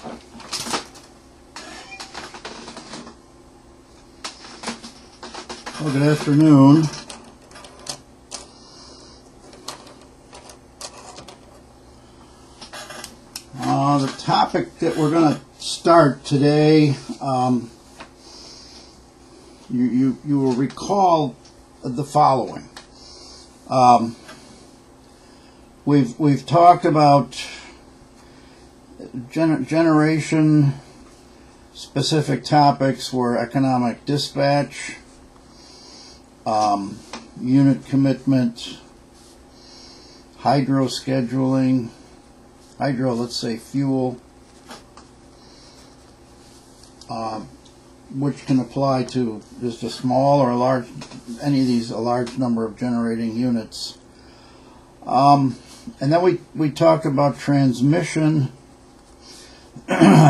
Well, good afternoon. The topic that we're going to start today, you will recall the following. We've talked about generation specific topics were economic dispatch, unit commitment, hydro scheduling, let's say fuel, which can apply to just a small or a large, any of these, a large number of generating units. And then we talked about transmission.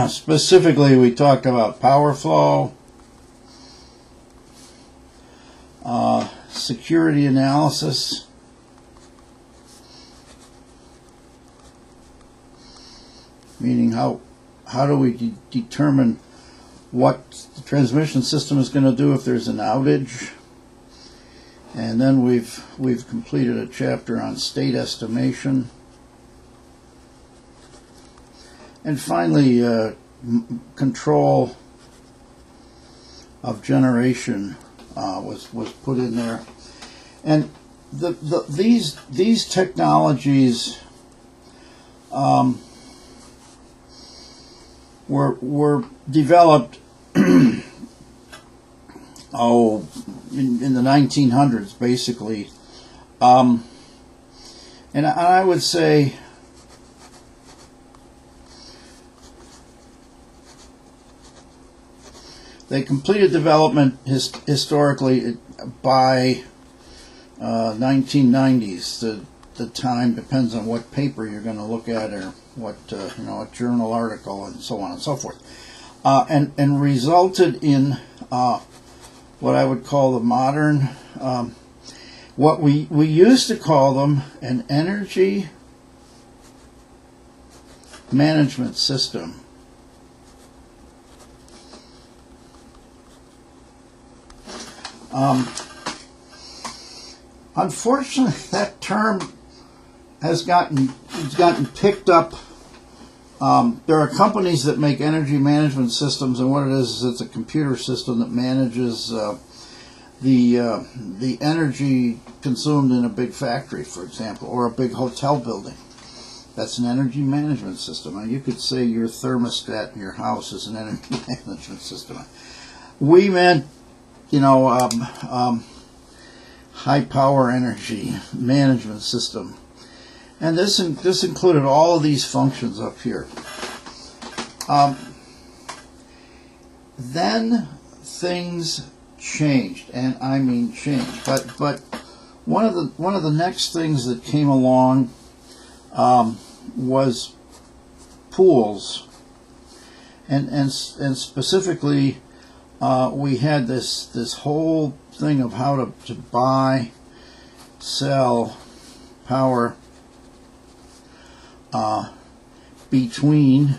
Specifically, we talked about power flow, security analysis, meaning how do we determine what the transmission system is going to do if there's an outage. And then we've completed a chapter on state estimation. And finally, control of generation was put in there. And these technologies were developed in the 1900s, basically. And I would say they completed development historically by 1990s. The time depends on what paper you're going to look at, or what a journal article, and so on and so forth, and resulted in what I would call the modern, what we used to call them an energy management system. Unfortunately, that term has gotten picked up. There are companies that make energy management systems, and what it is it's a computer system that manages the energy consumed in a big factory, for example, or a big hotel building. That's an energy management system. And you could say your thermostat in your house is an energy management system. We meant, high power energy management system. And this included all of these functions up here. Then things changed, and I mean changed. But one of the next things that came along was pools, and specifically we had this whole thing of how to buy, sell power between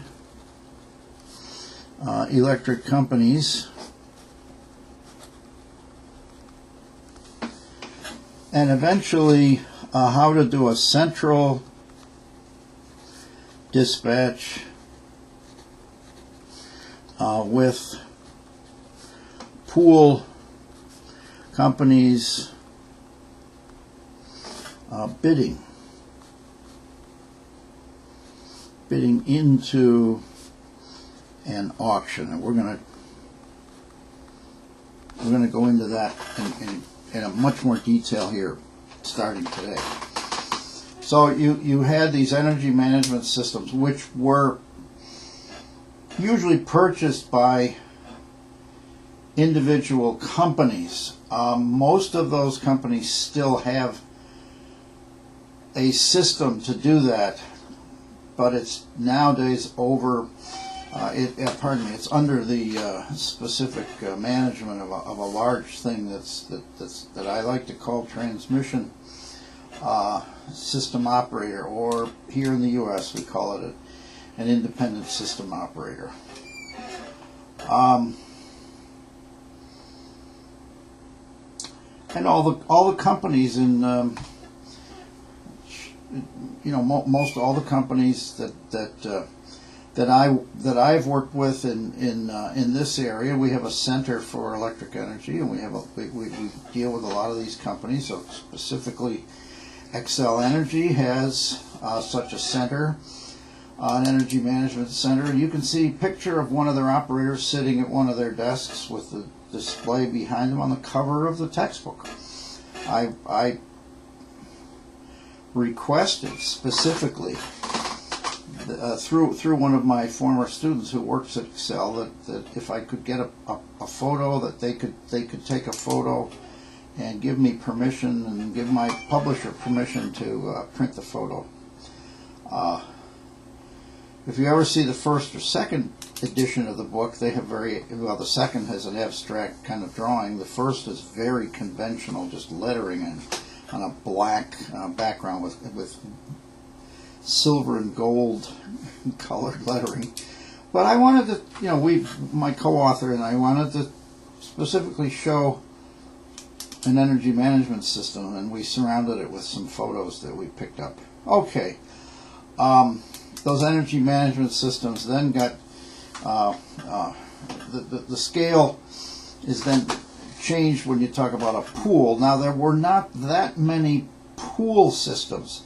electric companies, and eventually how to do a central dispatch with pool companies bidding into an auction, and we're going to go into that in a much more detail here, starting today. So you had these energy management systems, which were usually purchased by individual companies. Most of those companies still have a system to do that, but it's nowadays over. It's under the specific management of a large thing that I like to call transmission system operator, or here in the U.S. we call it an independent system operator. And all the companies in most all the companies that I've worked with in this area, we have a center for electric energy, and we deal with a lot of these companies. So specifically, Xcel Energy has such a center, an energy management center, and you can see a picture of one of their operators sitting at one of their desks with the display behind them on the cover of the textbook. I requested specifically through one of my former students who works at Xcel that if I could get a photo, that they could take a photo and give me permission and give my publisher permission to print the photo. If you ever see the first or second edition of the book, they have the second has an abstract kind of drawing. The first is very conventional, just lettering on a black background with silver and gold colored lettering. But I wanted to, my co-author and I wanted to specifically show an energy management system, and we surrounded it with some photos that we picked up. Okay. Those energy management systems then got the scale is then changed when you talk about a pool. Now, there were not that many pool systems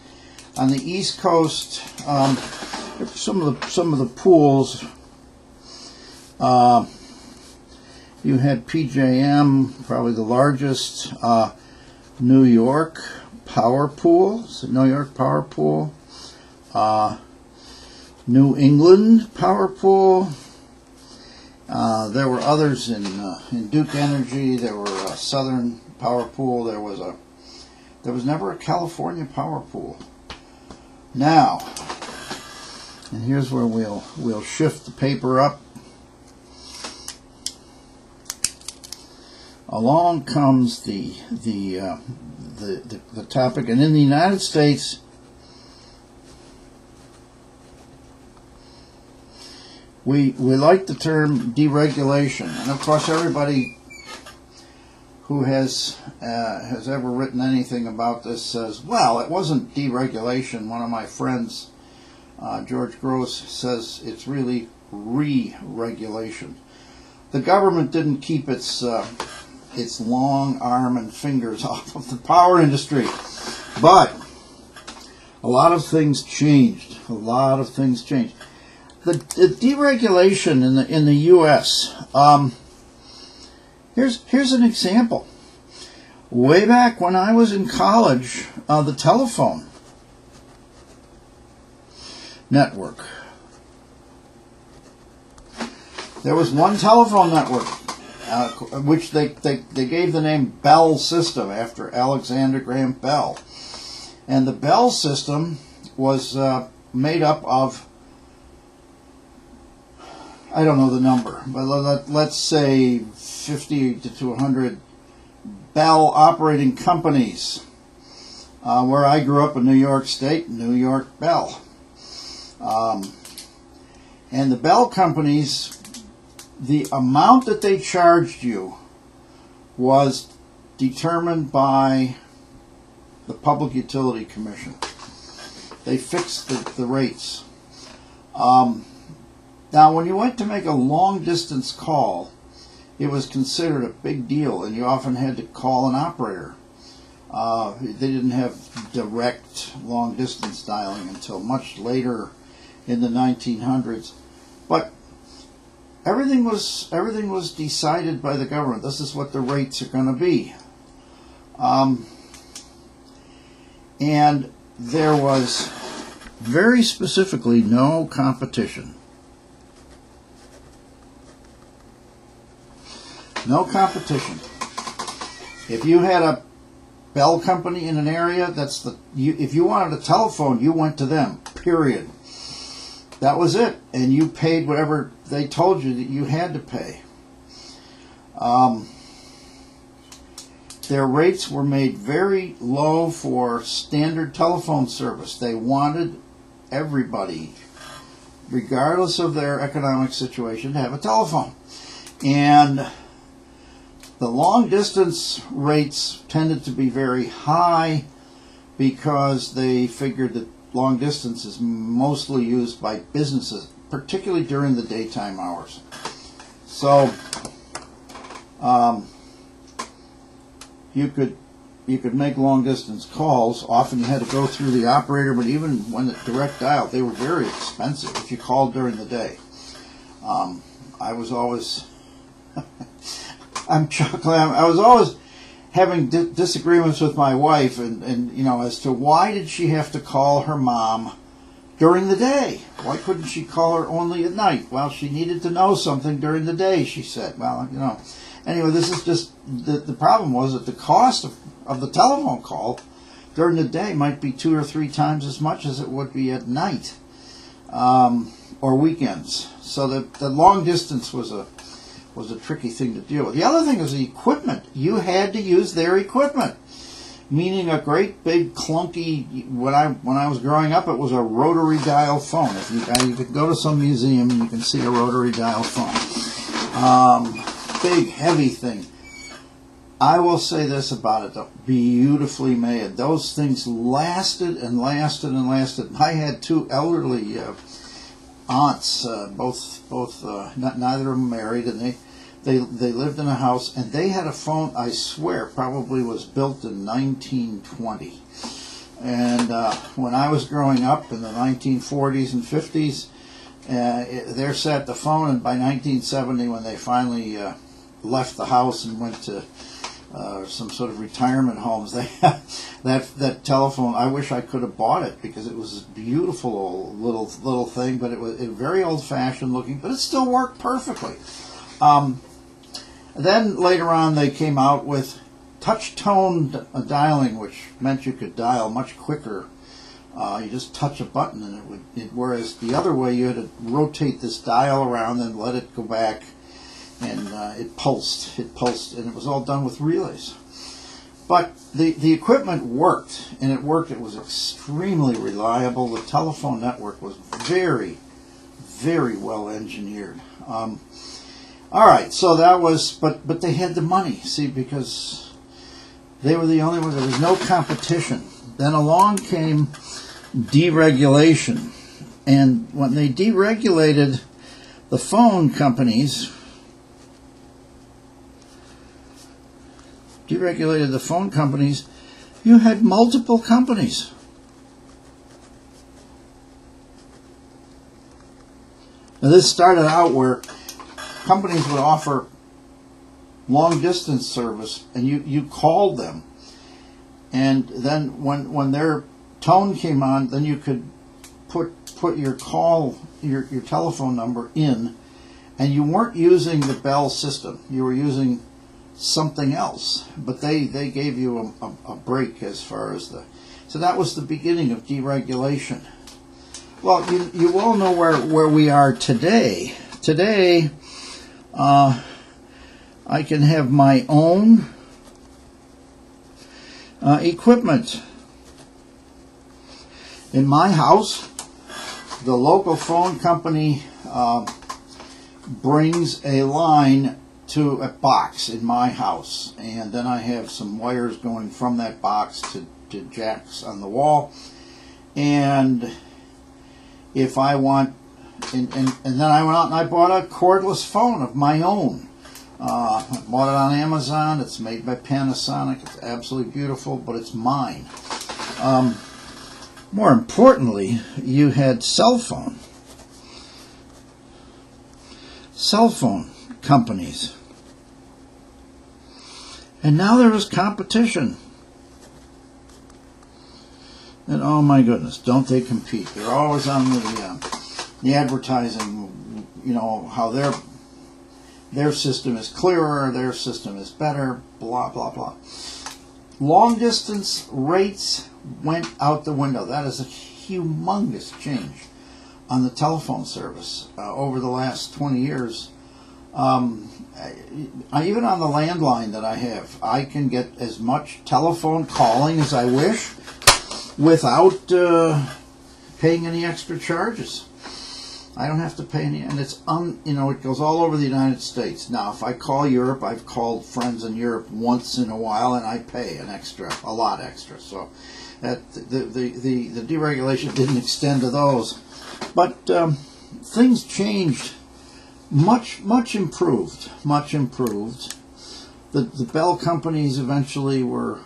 on the East Coast. Some of the pools. You had PJM, probably the largest. New York Power Pool, New York Power Pool. New England Power Pool. There were others in Duke Energy. There were a Southern Power Pool. There was never a California Power Pool. Now, and here's where we'll shift the paper up. Along comes the topic, and in the United States, we like the term deregulation, and of course everybody who has ever written anything about this says, well, it wasn't deregulation. One of my friends, George Gross, says it's really re-regulation. The government didn't keep its long arm and fingers off of the power industry, but a lot of things changed. The deregulation in the U.S. Here's an example. Way back when I was in college, the telephone network. There was one telephone network, which they gave the name Bell System after Alexander Graham Bell, and the Bell system was made up of, I don't know the number, but let's say 50 to 100 Bell operating companies. Where I grew up in New York State, New York Bell. And the Bell companies, the amount that they charged you was determined by the Public Utility Commission. They fixed the rates. Now, when you went to make a long-distance call, it was considered a big deal, and you often had to call an operator. They didn't have direct long-distance dialing until much later in the 1900s. But everything was decided by the government. This is what the rates are going to be. And there was very specifically no competition. No competition. If you had a Bell company in an area, if you wanted a telephone, you went to them, period. That was it, and you paid whatever they told you that you had to pay. Their rates were made very low for standard telephone service. They wanted everybody, regardless of their economic situation, to have a telephone. And the long distance rates tended to be very high because they figured that long distance is mostly used by businesses, particularly during the daytime hours. So you could make long distance calls. Often you had to go through the operator, but even when it direct dialed, they were very expensive if you called during the day. I was always I'm chuckling. I was always having disagreements with my wife, and as to why did she have to call her mom during the day? Why couldn't she call her only at night? Well, she needed to know something during the day, she said. Well, anyway, this is just the problem was that the cost of the telephone call during the day might be 2 or 3 times as much as it would be at night or weekends. So the long distance was a tricky thing to deal with. The other thing is the equipment. You had to use their equipment, meaning a great big clunky. When I was growing up, it was a rotary dial phone. If you could go to some museum and you can see a rotary dial phone, big heavy thing. I will say this about it, though: beautifully made. Those things lasted and lasted and lasted. I had 2 elderly aunts, neither of them married, and they lived in a house, and they had a phone, I swear, probably was built in 1920. And when I was growing up in the 1940s and 50s, there sat the phone, and by 1970, when they finally left the house and went to some sort of retirement homes, they that telephone. I wish I could have bought it because it was a beautiful old little thing, but it was very old-fashioned looking, but it still worked perfectly. Then later on, they came out with touch-tone dialing, which meant you could dial much quicker. You just touch a button, and whereas the other way you had to rotate this dial around and let it go back. And it pulsed, and it was all done with relays. But the equipment worked, and it worked. It was extremely reliable. The telephone network was very, very well engineered. All right, so that was, but they had the money, see, because they were the only ones. There was no competition. Then along came deregulation, and when they deregulated the phone companies. Deregulated the phone companies, you had multiple companies. Now this started out where companies would offer long distance service, and you called them, and then when their tone came on, then you could put your telephone number in, and you weren't using the Bell system. You were using something else, but they gave you a break as far as so that was the beginning of deregulation. Well, you all know where we are today. Today, I can have my own equipment. In my house, the local phone company brings a line to a box in my house, and then I have some wires going from that box to jacks on the wall. And if I want, and then I went out and I bought a cordless phone of my own. I bought it on Amazon. It's made by Panasonic. It's absolutely beautiful, but it's mine. More importantly, you had cell phone companies. And now there is competition. And oh my goodness, don't they compete? They're always on the advertising, how their system is clearer, their system is better, blah, blah, blah. Long distance rates went out the window. That is a humongous change on the telephone service over the last 20 years. Even on the landline that I have, I can get as much telephone calling as I wish without paying any extra charges. I don't have to pay any, and it's it goes all over the United States. Now, if I call Europe, I've called friends in Europe once in a while, and I pay a lot extra. So that the deregulation didn't extend to those, but things changed. Much improved. The Bell companies eventually were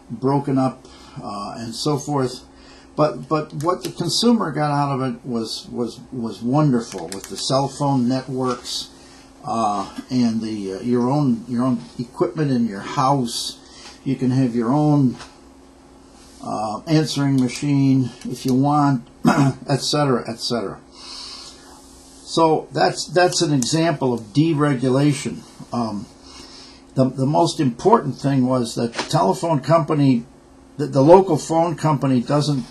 broken up and so forth. But what the consumer got out of it was wonderful, with the cell phone networks and the your own equipment in your house. You can have your own answering machine if you want, etc., etc. So that's an example of deregulation. The most important thing was that the telephone company, the local phone company, doesn't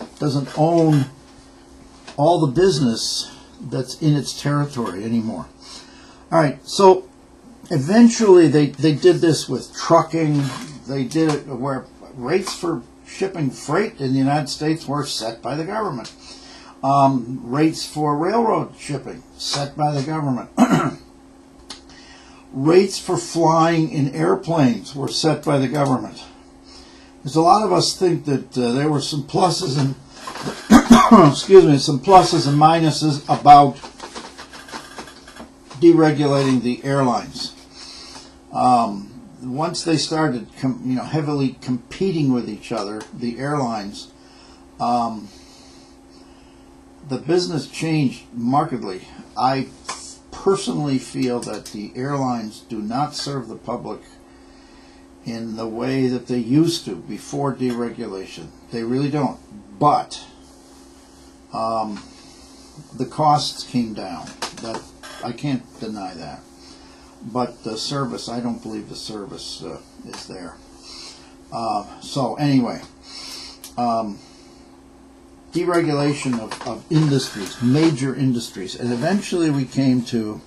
own all the business that's in its territory anymore. All right, so eventually they did this with trucking. They did it where rates for shipping freight in the United States were set by the government. Rates for railroad shipping set by the government. Rates for flying in airplanes were set by the government. There's a lot of us think that there were some pluses and some pluses and minuses about deregulating the airlines. Once they started, heavily competing with each other, the airlines, the business changed markedly. I personally feel that the airlines do not serve the public in the way that they used to before deregulation. They really don't. But the costs came down. That I can't deny that. But the service, I don't believe the service is there. So anyway, deregulation of industries, major industries, and eventually we came to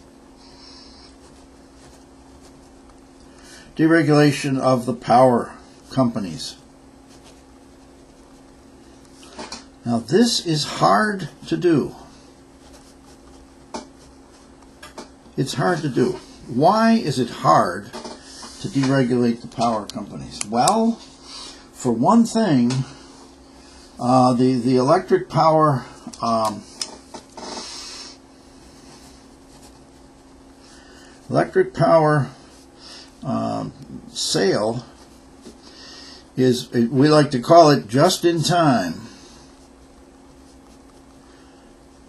deregulation of the power companies. Now this is hard to do. It's hard to do. Why is it hard to deregulate the power companies? Well, for one thing, the electric power sale is, we like to call it, just in time.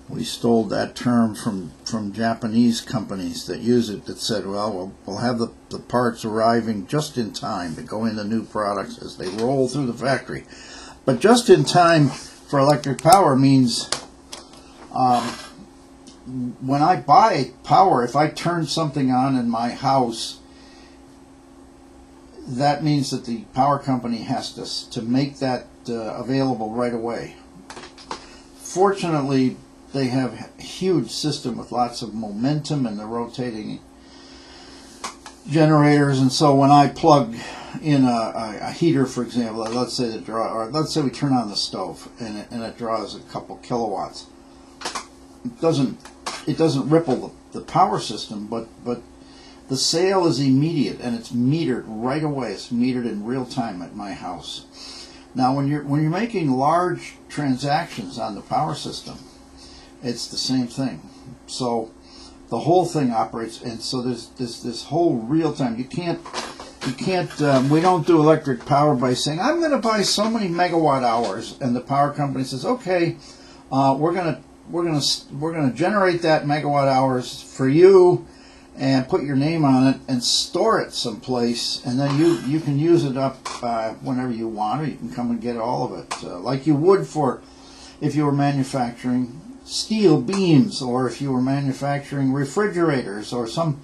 We stole that term from Japanese companies that use it, that said, well, we'll have the parts arriving just in time to go into new products as they roll through the factory. But just in time for electric power means when I buy power, if I turn something on in my house, that means that the power company has to make that available right away. Fortunately, they have a huge system with lots of momentum, and they're rotating generators, and so when I plug in a heater, for example, let's say we turn on the stove and it draws a couple kilowatts. It doesn't ripple the power system, but the sale is immediate and it's metered right away. It's metered in real time at my house. Now, when you're making large transactions on the power system, it's the same thing. So the whole thing operates, and so there's this whole real time. You can't. We don't do electric power by saying, I'm going to buy so many megawatt hours, and the power company says, okay, we're going to generate that megawatt hours for you, and put your name on it and store it someplace, and then you can use it up whenever you want, or you can come and get all of it, like you would for if you were manufacturing steel beams, or if you were manufacturing refrigerators or some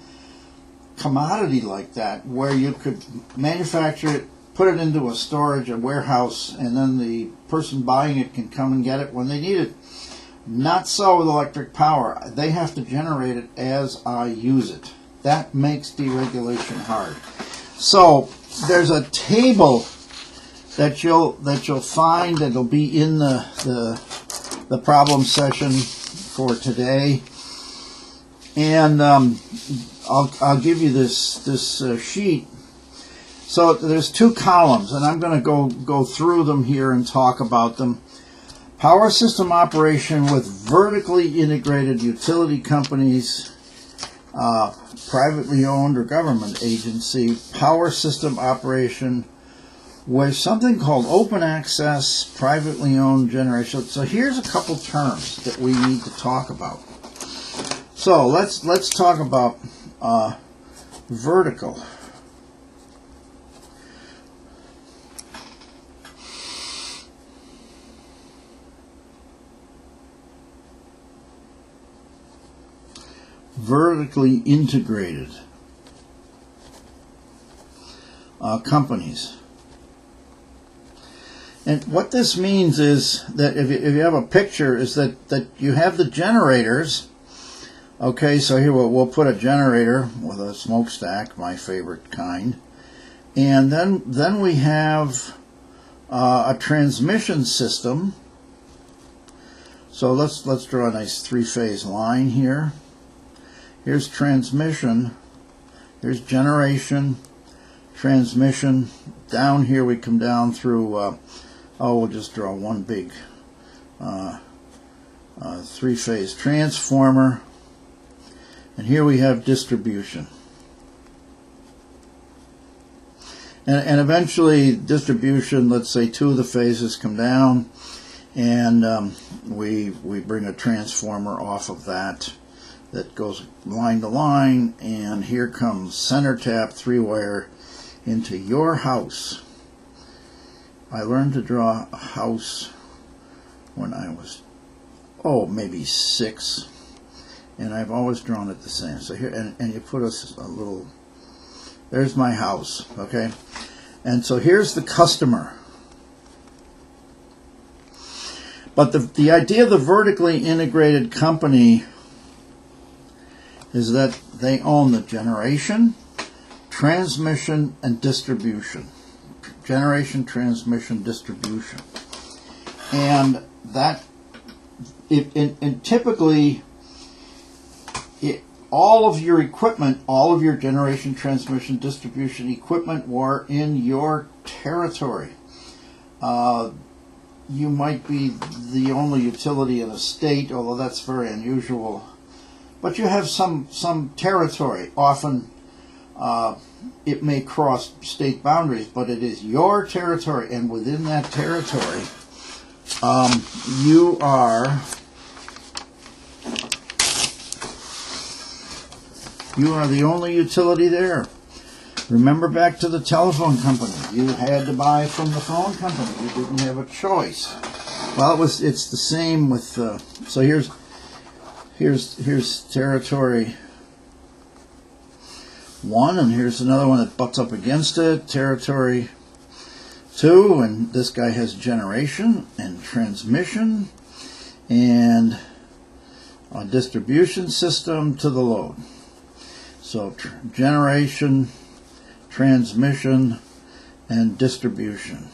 commodity like that, where you could manufacture it, put it into a storage, a warehouse, and then the person buying it can come and get it when they need it. Not so with electric power. They have to generate it as I use it. That makes deregulation hard. So there's a table that you'll find that'll be in the problem session for today. And I'll give you this sheet. So there's two columns, and I'm going to go through them here and talk about them. Power system operation with vertically integrated utility companies, privately owned or government agency. Power system operation with something called open access, privately owned generation. So here's a couple terms that we need to talk about. So let's talk about vertical. Vertically integrated companies. And what this means is that if you have a picture, is that you have the generators. Okay, so here we'll put a generator with a smokestack, my favorite kind. And then we have a transmission system. So let's draw a nice three-phase line here. Here's transmission, here's generation, transmission. Down here we come down through, we'll just draw one big three-phase transformer. And here we have distribution. And eventually distribution, let's say two of the phases come down, and we bring a transformer off of that goes line to line, and here comes center tap 3-wire into your house. I learned to draw a house when I was, maybe 6, and I've always drawn it the same. So here, and you put a little, there's my house, okay? And so here's the customer. But the idea of the vertically integrated company is that they own the generation, transmission, and distribution. Generation, transmission, distribution. And that, typically, all of your equipment, all of your generation, transmission, distribution equipment were in your territory. You might be the only utility in a state, although that's very unusual. But you have some territory. Often it may cross state boundaries, but it is your territory, and within that territory, you are the only utility there. Remember back to the telephone company. You had to buy from the phone company. You didn't have a choice. Well, it's the same with. So here's territory 1, and here's another one that butts up against it, territory 2, and this guy has generation and transmission and a distribution system to the load. So generation, transmission, and distribution.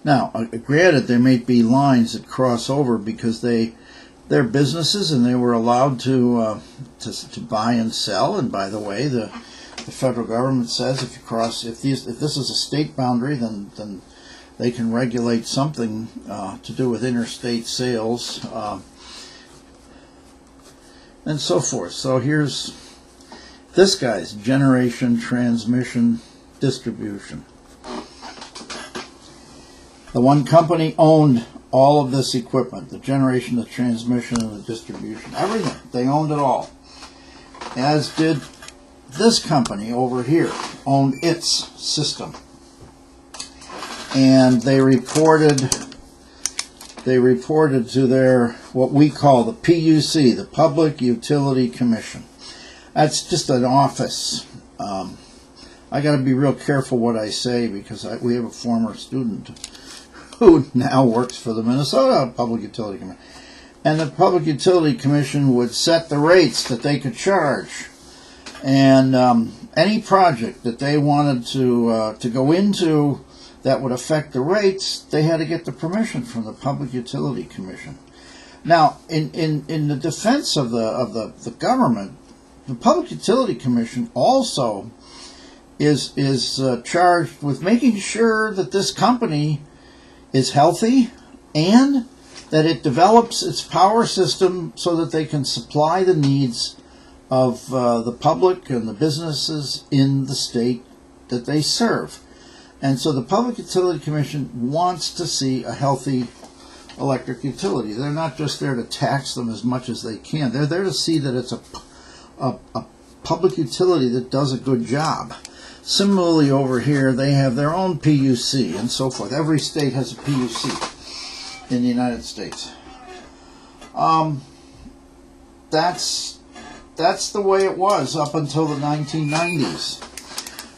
Now, granted, there may be lines that cross over because they're businesses, and they were allowed to buy and sell. And by the way, the federal government says if this is a state boundary, then they can regulate something to do with interstate sales and so forth. So here's this guy's generation, transmission, distribution. The one company owned all of this equipment, the generation, the transmission, and the distribution, everything. They owned it all. As did this company over here, owned its system. And they reported to their, what we call the PUC, the Public Utility Commission. That's just an office. I got to be real careful what I say, because we have a former student who now works for the Minnesota Public Utility Commission. And the Public Utility Commission would set the rates that they could charge. And any project that they wanted to go into that would affect the rates, they had to get the permission from the Public Utility Commission. Now, in the defense of the government, the Public Utility Commission also is charged with making sure that this company is healthy and that it develops its power system so that they can supply the needs of the public and the businesses in the state that they serve. And so the Public Utility Commission wants to see a healthy electric utility. They're not just there to tax them as much as they can. They're there to see that it's a public utility that does a good job. Similarly, over here, they have their own PUC and so forth. Every state has a PUC in the United States. That's the way it was up until the 1990s.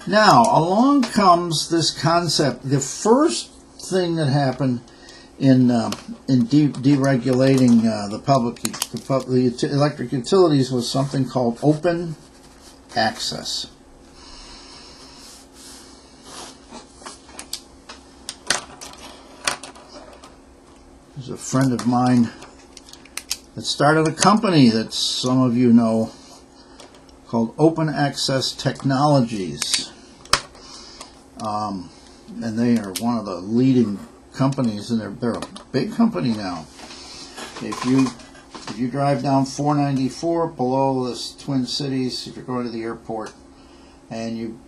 Now, along comes this concept. The first thing that happened in deregulating the electric utilities was something called open access. There's a friend of mine that started a company that some of you know called Open Access Technologies. And they are one of the leading companies, and they're a big company now. If you drive down 494 below the Twin Cities, if you're going to the airport, and you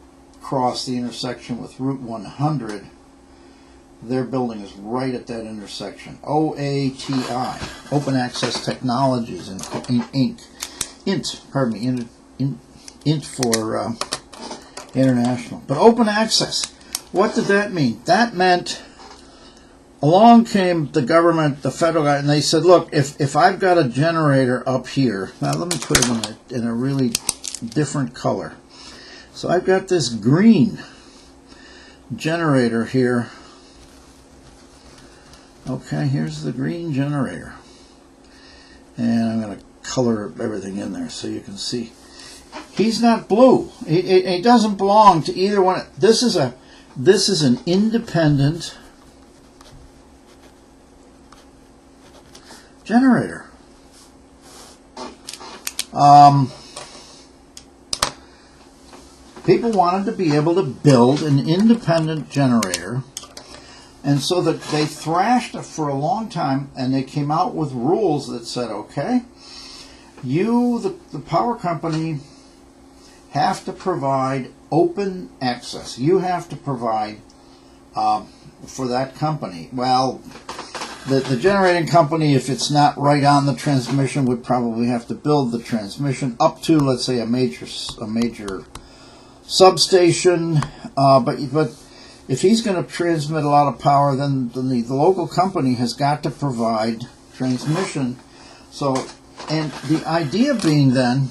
cross the intersection with Route 100, their building is right at that intersection. OATI, Open Access Technologies, INT for international. But open access, what did that mean? That meant along came the government, the federal guy, and they said, look, if I've got a generator up here, now let me put it in a really different color. So I've got this green generator here. Okay, here's the green generator. And I'm going to color everything in there so you can see. He's not blue. It doesn't belong to either one. This is an independent generator. People wanted to be able to build an independent generator, and so that they thrashed it for a long time, and they came out with rules that said, okay, you, the power company, have to provide open access. You have to provide for that company. Well, the generating company, if it's not right on the transmission, would probably have to build the transmission up to, let's say, a major substation. But if he's going to transmit a lot of power, then the local company has got to provide transmission. So, and the idea being then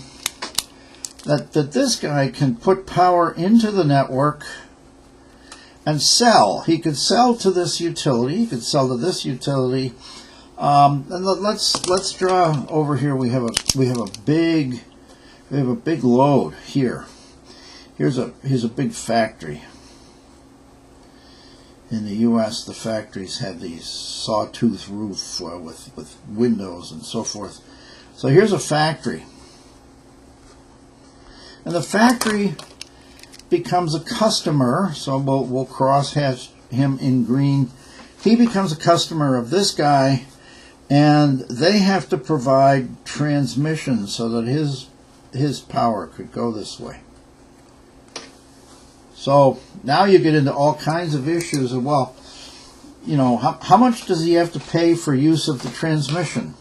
that this guy can put power into the network and sell. He could sell to this utility. He could sell to this utility. And let's draw over here. We have a big load here. Here's a big factory. In the U.S., the factories have these sawtooth roof with windows and so forth. So here's a factory. And the factory becomes a customer, so we'll cross-hatch him in green. He becomes a customer of this guy, and they have to provide transmission so that his power could go this way. So now you get into all kinds of issues of, well, you know, how much does he have to pay for use of the transmission?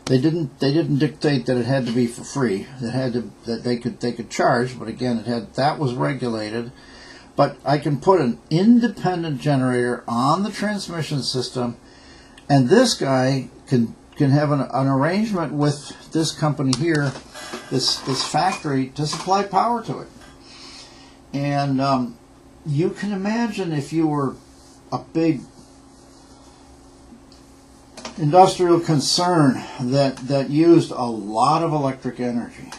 They didn't dictate that it had to be for free. That they could charge, but again, that was regulated. But I can put an independent generator on the transmission system, and this guy can have an arrangement with this company here, this factory, to supply power to it. And you can imagine if you were a big industrial concern that used a lot of electric energy,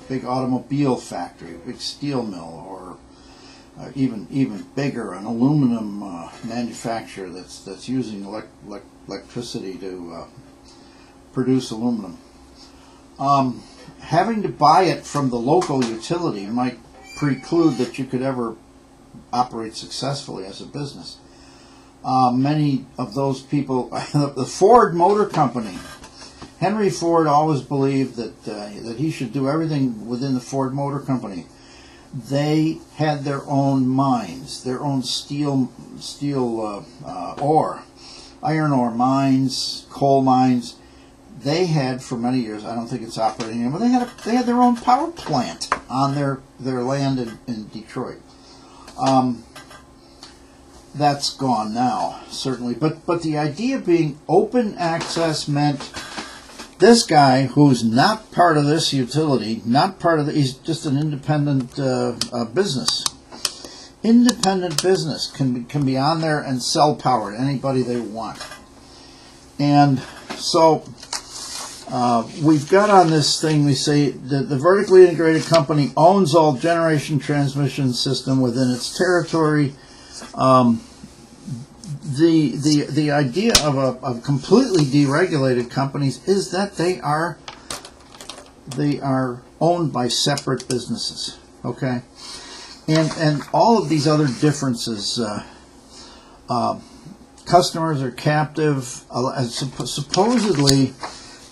big automobile factory, big steel mill, or even bigger, an aluminum manufacturer that's using electricity to produce aluminum. Having to buy it from the local utility might preclude that you could ever operate successfully as a business. Many of those people, the Ford Motor Company, Henry Ford always believed that he should do everything within the Ford Motor Company. They had their own mines, their own steel ore, iron ore mines, coal mines. They had for many years. I don't think it's operating anymore. They had their own power plant on their land in Detroit. That's gone now, certainly. But the idea being open access meant this guy who's not part of this utility, he's just an independent business. Independent business can be on there and sell power to anybody they want. And so we've got on this thing, we say that the vertically integrated company owns all generation transmission system within its territory. The idea of completely deregulated companies is that they are owned by separate businesses, okay, and all of these other differences. Customers are captive. Supposedly,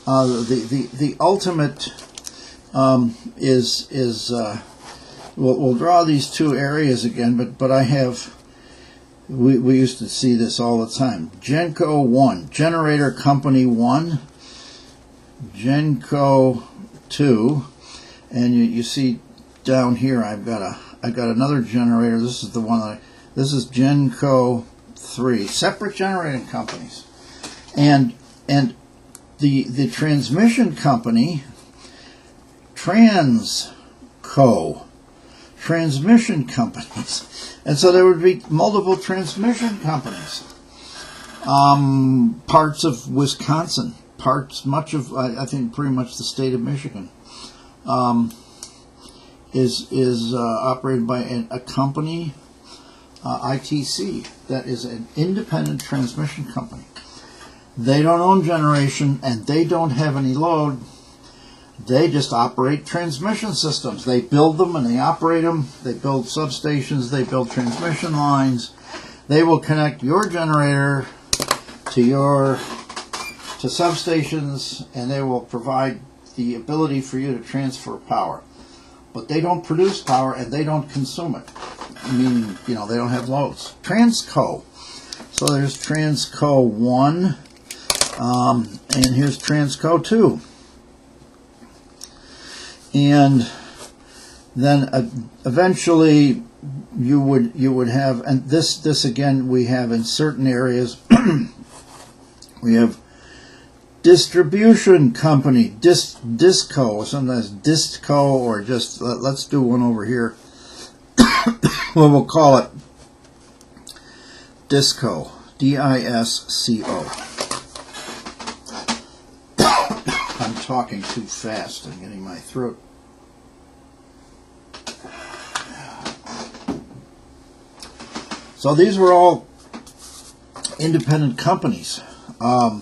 the ultimate is we'll draw these two areas again, but I have. We used to see this all the time. Genco 1, Generator Company 1, Genco 2, and you see down here I've got another generator. This is the one this is Genco 3, separate generating companies, and the transmission company, Transco, transmission companies. And so there would be multiple transmission companies. Parts of Wisconsin, much of, I think pretty much the state of Michigan, is operated by a company, ITC, that is an independent transmission company. They don't own generation and they don't have any load. They just operate transmission systems. They build them and they operate them. They build substations. They build transmission lines. They will connect your generator to substations, and they will provide the ability for you to transfer power. But they don't produce power and they don't consume it. Meaning, they don't have loads. Transco. So there's Transco 1, and here's Transco 2. And then eventually you would have, and this again we have in certain areas. We have distribution company, disco, sometimes distco, or just let's do one over here. Well, we'll call it disco, DISCO. I'm talking too fast. I'm getting my throat. So these were all independent companies. How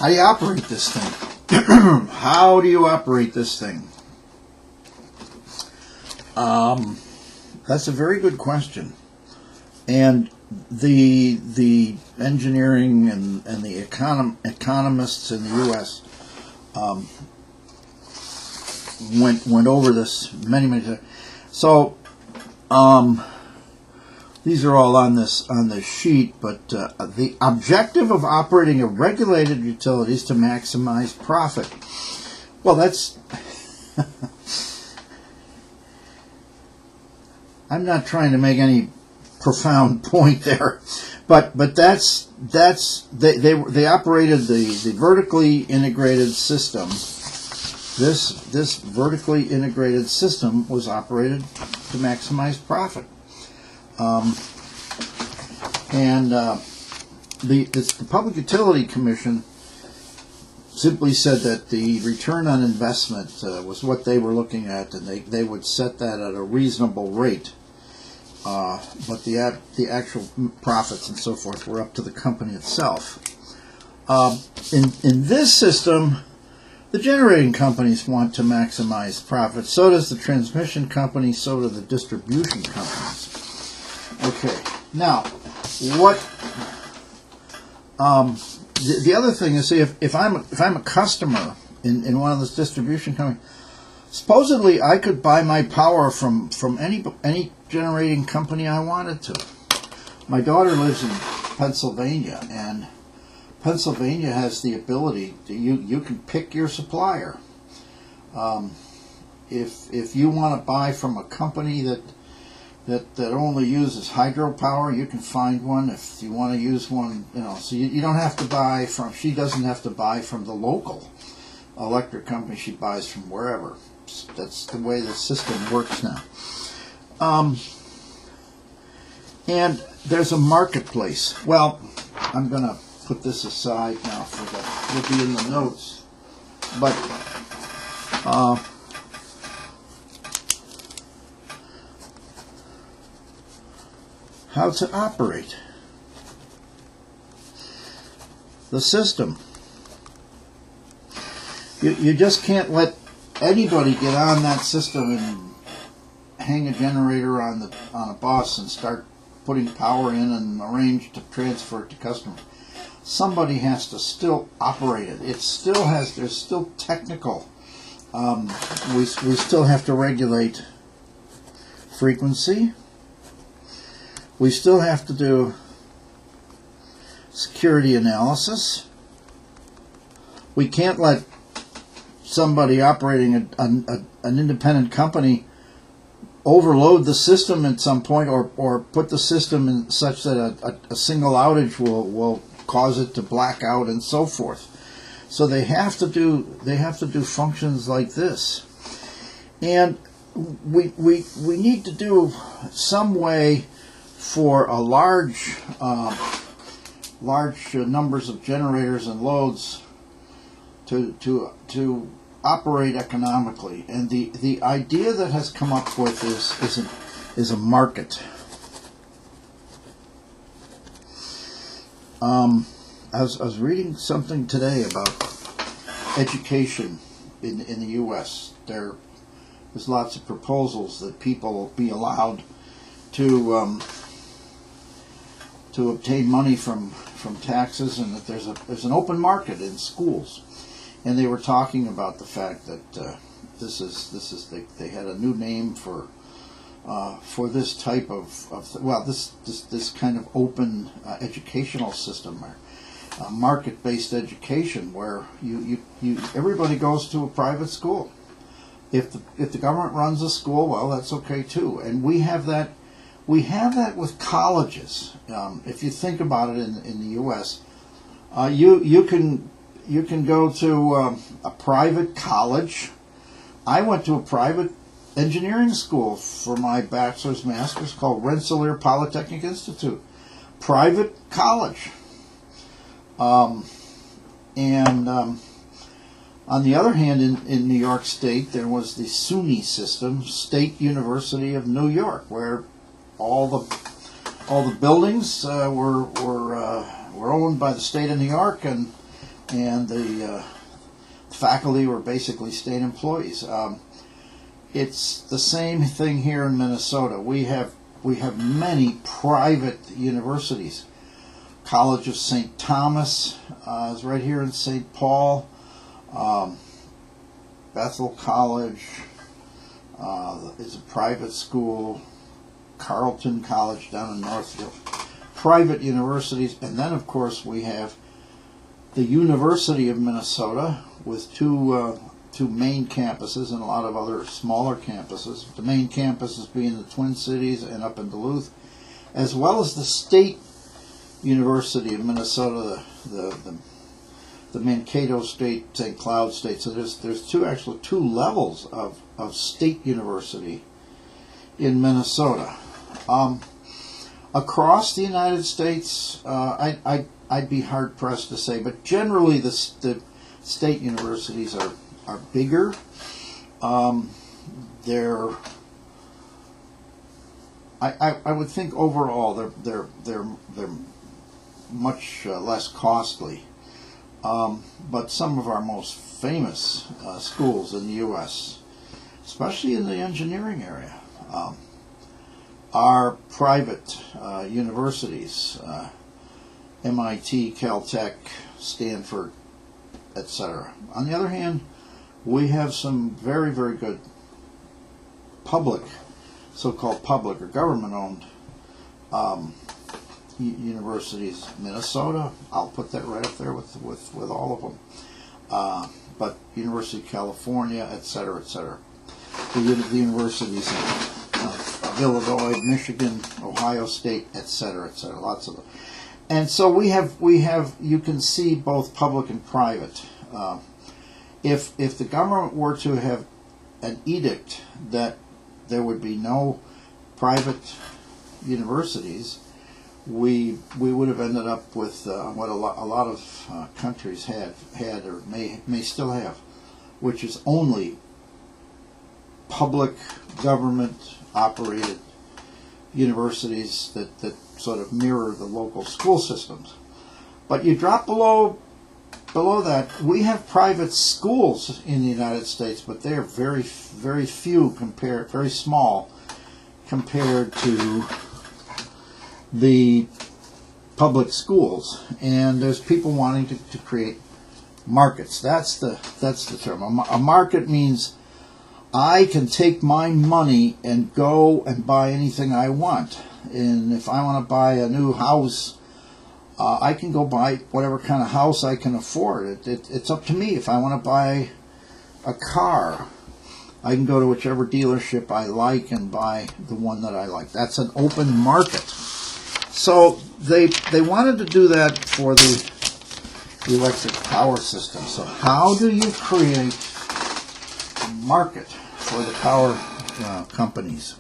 do you operate this thing? How do you operate this thing? That's a very good question. And the engineering and the economists in the U.S. Went over this many times. So these are all on this sheet, but the objective of operating a regulated utility is to maximize profit. Well, that's I'm not trying to make any profound point there, but that's they operated the vertically integrated system. This vertically integrated system was operated to maximize profit, the Public Utility Commission simply said that the return on investment was what they were looking at, and they would set that at a reasonable rate. But the actual profits and so forth were up to the company itself. In this system, the generating companies want to maximize profit. So does the transmission company. So do the distribution companies. Okay. Now, what? The other thing is, see, if I'm a customer in one of those distribution companies, supposedly I could buy my power from any generating company I wanted to. My daughter lives in Pennsylvania, and Pennsylvania has the ability to, you can pick your supplier. If you want to buy from a company that only uses hydropower, you can find one. If you want to use one, so you don't have to buy from. She doesn't have to buy from the local electric company. She buys from wherever. That's the way the system works now. And there's a marketplace. Well, I'm going to put this aside now it'll be in the notes. But how to operate the system. You just can't let anybody get on that system and hang a generator on a bus and start putting power in and arrange to transfer it to customers. Somebody has to still operate it. There's still technical. We still have to regulate frequency. We still have to do security analysis. We can't let somebody operating an independent company overload the system at some point, or put the system in such that a single outage will cause it to black out and so forth. So they have to do functions like this, and we need to do some way for a large numbers of generators and loads to operate economically. And the idea that has come up with is a market. I was reading something today about education in the U.S. There's lots of proposals that people will be allowed to obtain money from taxes, and that there's an open market in schools. And they were talking about the fact that they had a new name for this type of this kind of open educational system, or market-based education, where everybody goes to a private school. If the government runs a school, well, that's okay too. And we have that with colleges. If you think about it, in the U.S., you can go to a private college. I went to a private engineering school for my bachelor's, master's, called Rensselaer Polytechnic Institute. Private college. On the other hand, in New York State, there was the SUNY system, State University of New York, where all the buildings were owned by the state of New York, and the faculty were basically state employees. It's the same thing here in Minnesota. We have many private universities. College of St. Thomas is right here in St. Paul. Bethel College is a private school. Carleton College down in Northfield. Private universities. And then, of course, we have the University of Minnesota with two main campuses and a lot of other smaller campuses. The main campuses being the Twin Cities and up in Duluth, as well as the State University of Minnesota, the Mankato State, St. Cloud State. So there's two levels of state university in Minnesota. Across the United States, I'd be hard pressed to say, but generally the state universities are bigger. They're I would think overall they're much less costly. But some of our most famous schools in the U.S., especially in the engineering area, are private universities, MIT, Caltech, Stanford, etc. On the other hand, we have some very, very good public, so-called public or government-owned universities. Minnesota, I'll put that right up there with all of them. But University of California, etc., etc. The universities of Illinois, Michigan, Ohio State, etc., etc. Lots of them. And so we have. You can see both public and private. If the government were to have an edict that there would be no private universities, we would have ended up with what a lot of countries had or may still have, which is only public government operated universities that sort of mirror the local school systems. But you drop below that, we have private schools in the United States, but they are very, very few very small compared to the public schools. And there's people wanting to create markets. That's the term. A market means I can take my money and go and buy anything I want. And if I want to buy a new house, I can go buy whatever kind of house I can afford. It's up to me. If I want to buy a car, I can go to whichever dealership I like and buy the one that I like. That's an open market. So they wanted to do that for the electric power system. So how do you create a market for the power companies?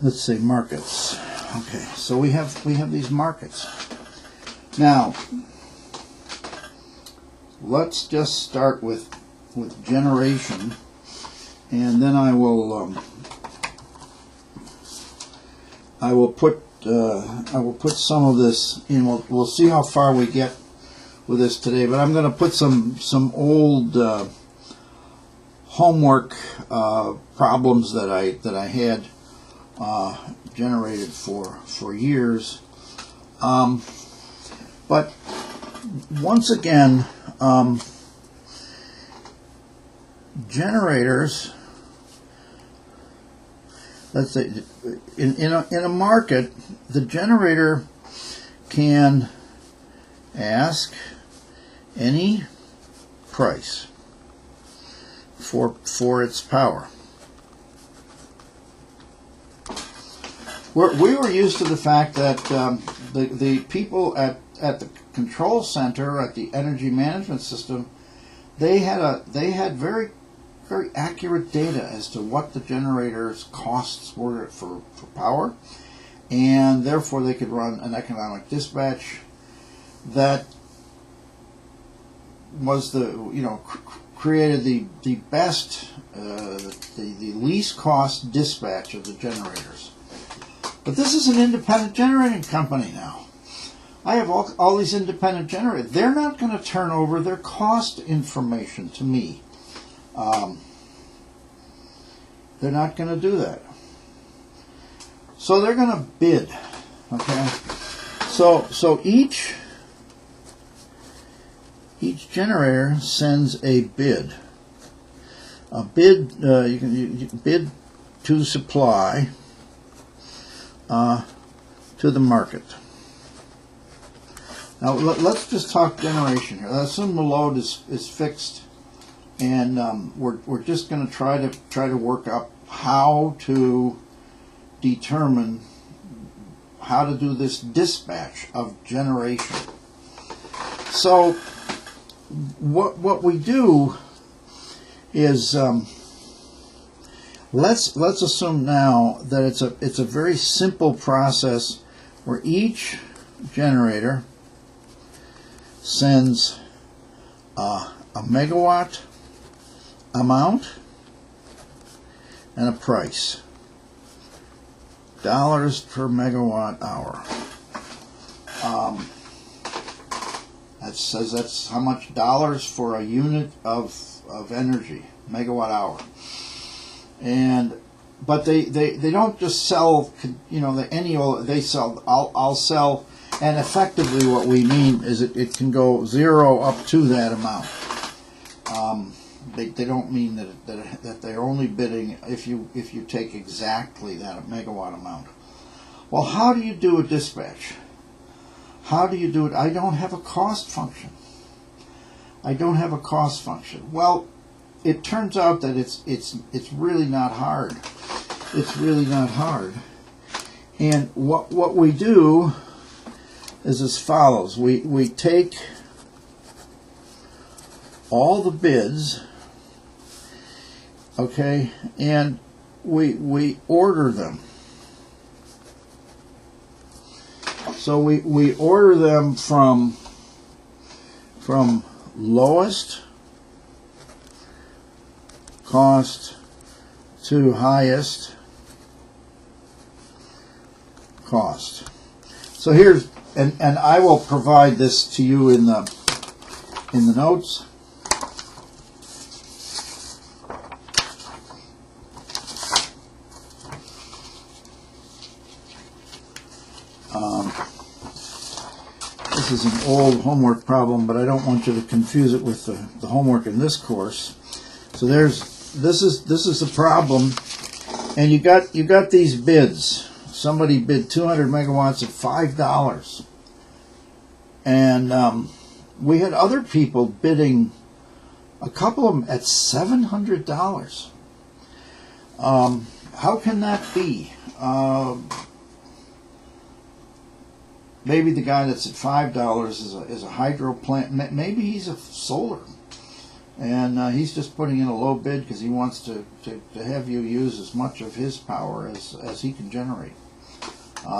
Let's say markets. Okay, so we have these markets. Now, let's just start with generation, and then I will put some of this in. We'll see how far we get with this today, but I'm going to put some old homework problems that I had generated for years. But once again, generators, let's say in a market, the generator can ask any price for its power. We were used to the fact that the people at the control center, at the energy management system, they had very, very accurate data as to what the generator's costs were for power, and therefore they could run an economic dispatch that was created the best, the least cost dispatch of the generators. But this is an independent generating company now. I have all these independent generators. They're not going to turn over their cost information to me. They're not going to do that. So they're going to bid. Okay. So each generator sends a bid. A bid you can bid to supply to the market. Now let's just talk generation here. Let's assume the load is fixed, and we're just going to try to work up how to determine how to do this dispatch of generation. So what we do is let's assume now that it's a very simple process where each generator sends a megawatt amount and a price. Dollars per megawatt hour. That says that's how much dollars for a unit of energy, megawatt hour. But they don't just sell, they sell, I'll sell, and effectively what we mean is it can go zero up to that amount. They don't mean that they're only bidding if you take exactly that megawatt amount. Well, how do you do a dispatch? How do you do it? I don't have a cost function. Well, it turns out that it's really not hard. It's really not hard. And what we do is as follows. We take all the bids, okay, and we order them. So we order them from lowest cost to highest cost. So here's, and I will provide this to you in the notes. This is an old homework problem, but I don't want you to confuse it with the homework in this course. So this is the problem, and you got these bids. Somebody bid 200 megawatts at $5, and we had other people bidding, a couple of them at $700. How can that be? Maybe the guy that's at $5 is a hydro plant. Maybe he's a solar, and he's just putting in a low bid because he wants to have you use as much of his power as he can generate.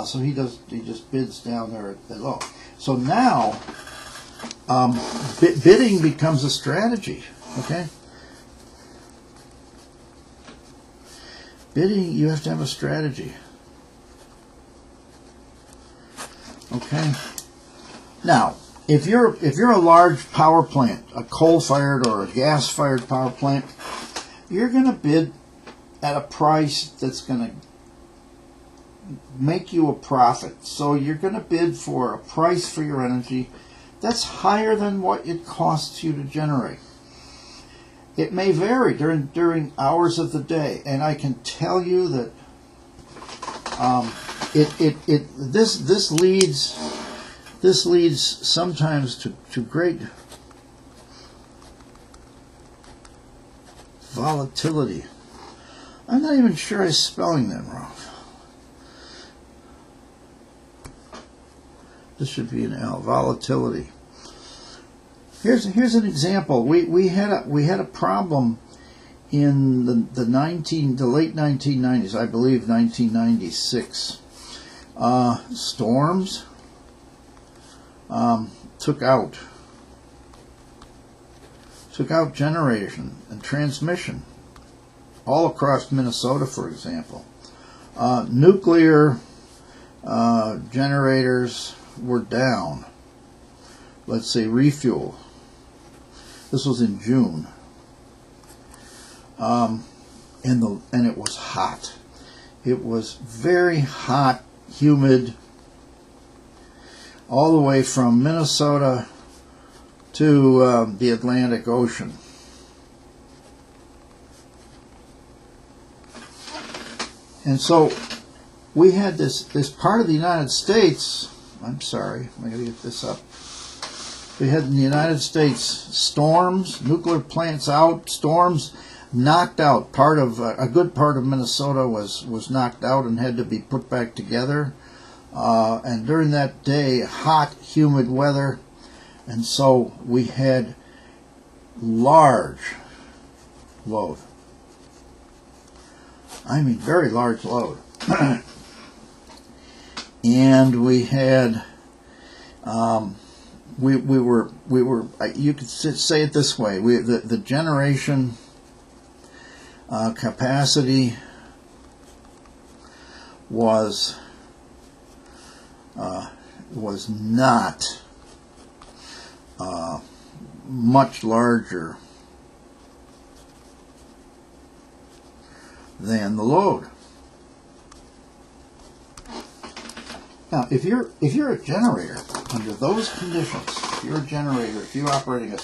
So he just bids down there at low. So now bidding becomes a strategy. Okay, bidding, you have to have a strategy. Okay. Now, if you're a large power plant, a coal-fired or a gas-fired power plant, you're going to bid at a price that's going to make you a profit. So you're going to bid for a price for your energy that's higher than what it costs you to generate. It may vary during hours of the day, and I can tell you that this leads sometimes to great volatility. I'm not even sure I'm spelling that wrong. This should be an L. Volatility. Here's an example. We had a problem in the late 1990s, I believe 1996. Storms took out generation and transmission all across Minnesota, for example. Nuclear generators were down. Let's say refuel. This was in June. And it was hot. It was very hot, humid, all the way from Minnesota to the Atlantic Ocean. And so we had this part of the United States, I'm sorry, I gotta get this up. We had in the United States storms, nuclear plants out, storms knocked out. A good part of Minnesota was knocked out and had to be put back together. And during that day, hot, humid weather, and so we had large load. I mean, very large load. And we had, we were. You could say it this way: the generation capacity was not much larger than the load. Now, if you're a generator under those conditions, if you're a generator, if you're operating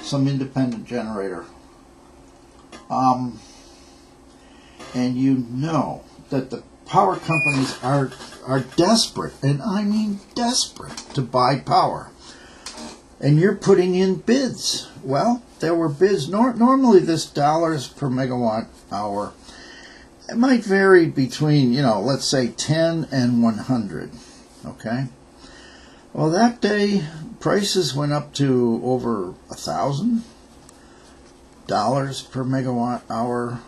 some independent generator, and you know that the power companies are desperate, and I mean desperate, to buy power, and you're putting in bids. Well, there were bids. Normally, this dollars per megawatt hour, it might vary between, let's say 10 and 100. Okay. Well, that day prices went up to over $1,000 per megawatt hour,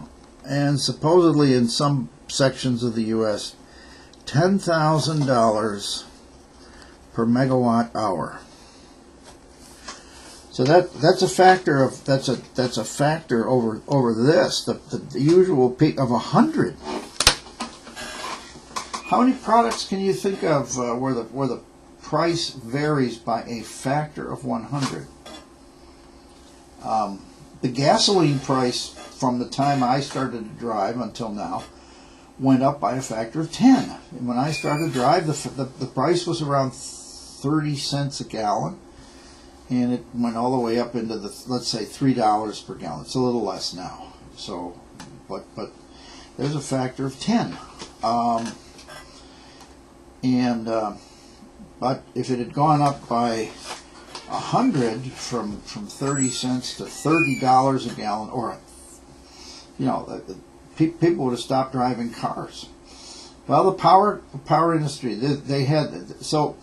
and supposedly in some sections of the U.S., $10,000 per megawatt hour. So that's a factor of that's a factor over this the usual peak of 100. How many products can you think of where the price varies by a factor of 100? The gasoline price from the time I started to drive until now went up by a factor of 10. And when I started to drive, the price was around 30 cents a gallon. And it went all the way up into let's say $3 per gallon. It's a little less now. So, but there's a factor of 10. But if it had gone up by 100 from 30 cents to $30 a gallon, or people would have stopped driving cars. Well, the power industry, they had so.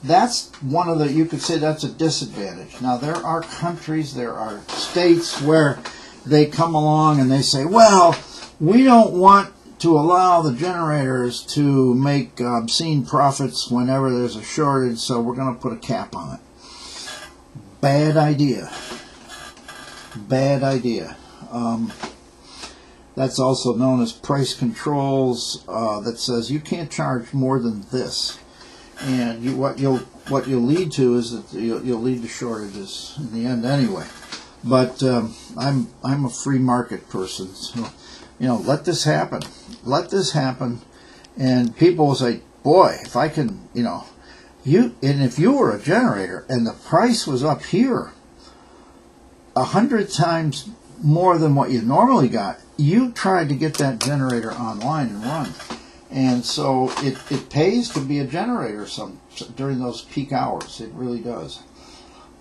That's one of the, you could say that's a disadvantage. Now, there are countries, there are states where they come along and they say, well, we don't want to allow the generators to make obscene profits whenever there's a shortage, so we're going to put a cap on it. Bad idea. Bad idea. That's also known as price controls, that says you can't charge more than this. And what you'll lead to is that you'll lead to shortages in the end anyway. But I'm a free market person, so let this happen. Let this happen, and people will say, boy, if I can, if you were a generator and the price was up here 100 times more than what you normally got, you tried to get that generator online and run. And so it pays to be a generator during those peak hours. It really does.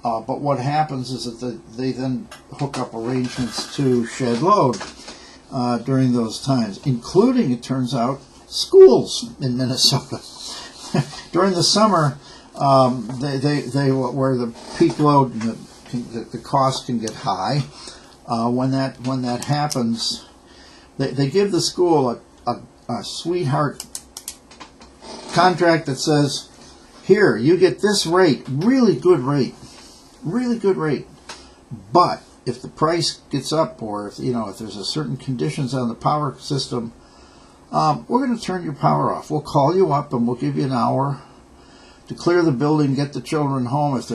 But what happens is that they then hook up arrangements to shed load during those times, including, it turns out, schools in Minnesota. During the summer, they where the peak load, the cost can get high. When that happens, they give the school a sweetheart contract that says, here, you get this rate, really good rate, but if the price gets up, or if there's a certain conditions on the power system, we're going to turn your power off. We'll call you up and we'll give you an hour to clear the building, get the children home if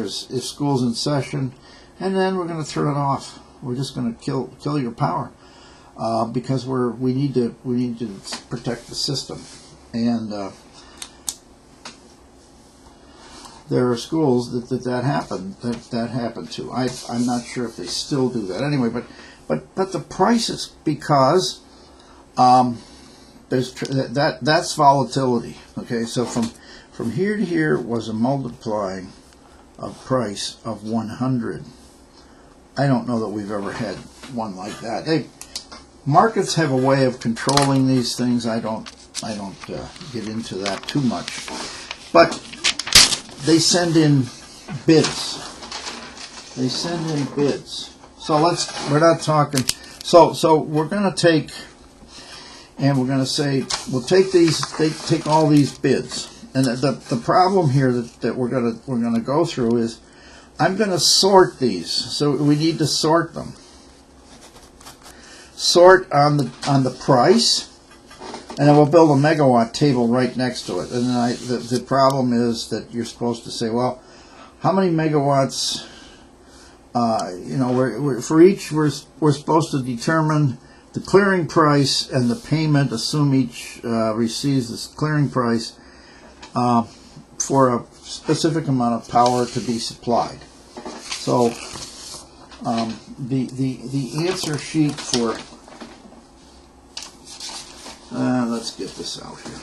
school's in session, and then we're going to turn it off. We're just going to kill your power. Because we need to protect the system, and there are schools that happened to. I'm not sure if they still do that anyway, but the prices, because that's volatility. Okay, so from here to here was a multiplying of price of 100. I don't know that we've ever had one like that. Markets have a way of controlling these things. I don't get into that too much, but they send in bids. So we're not talking. So we're going to take, and we're going to say we'll take take all these bids, and the problem here that we're going to go through is I'm going to sort these. So we need to sort them. sort on the price, and then we'll build a megawatt table right next to it. And then the problem is that you're supposed to say, well, how many megawatts? For each we're supposed to determine the clearing price and the payment. Assume each receives this clearing price for a specific amount of power to be supplied. So the answer sheet for let's get this out here.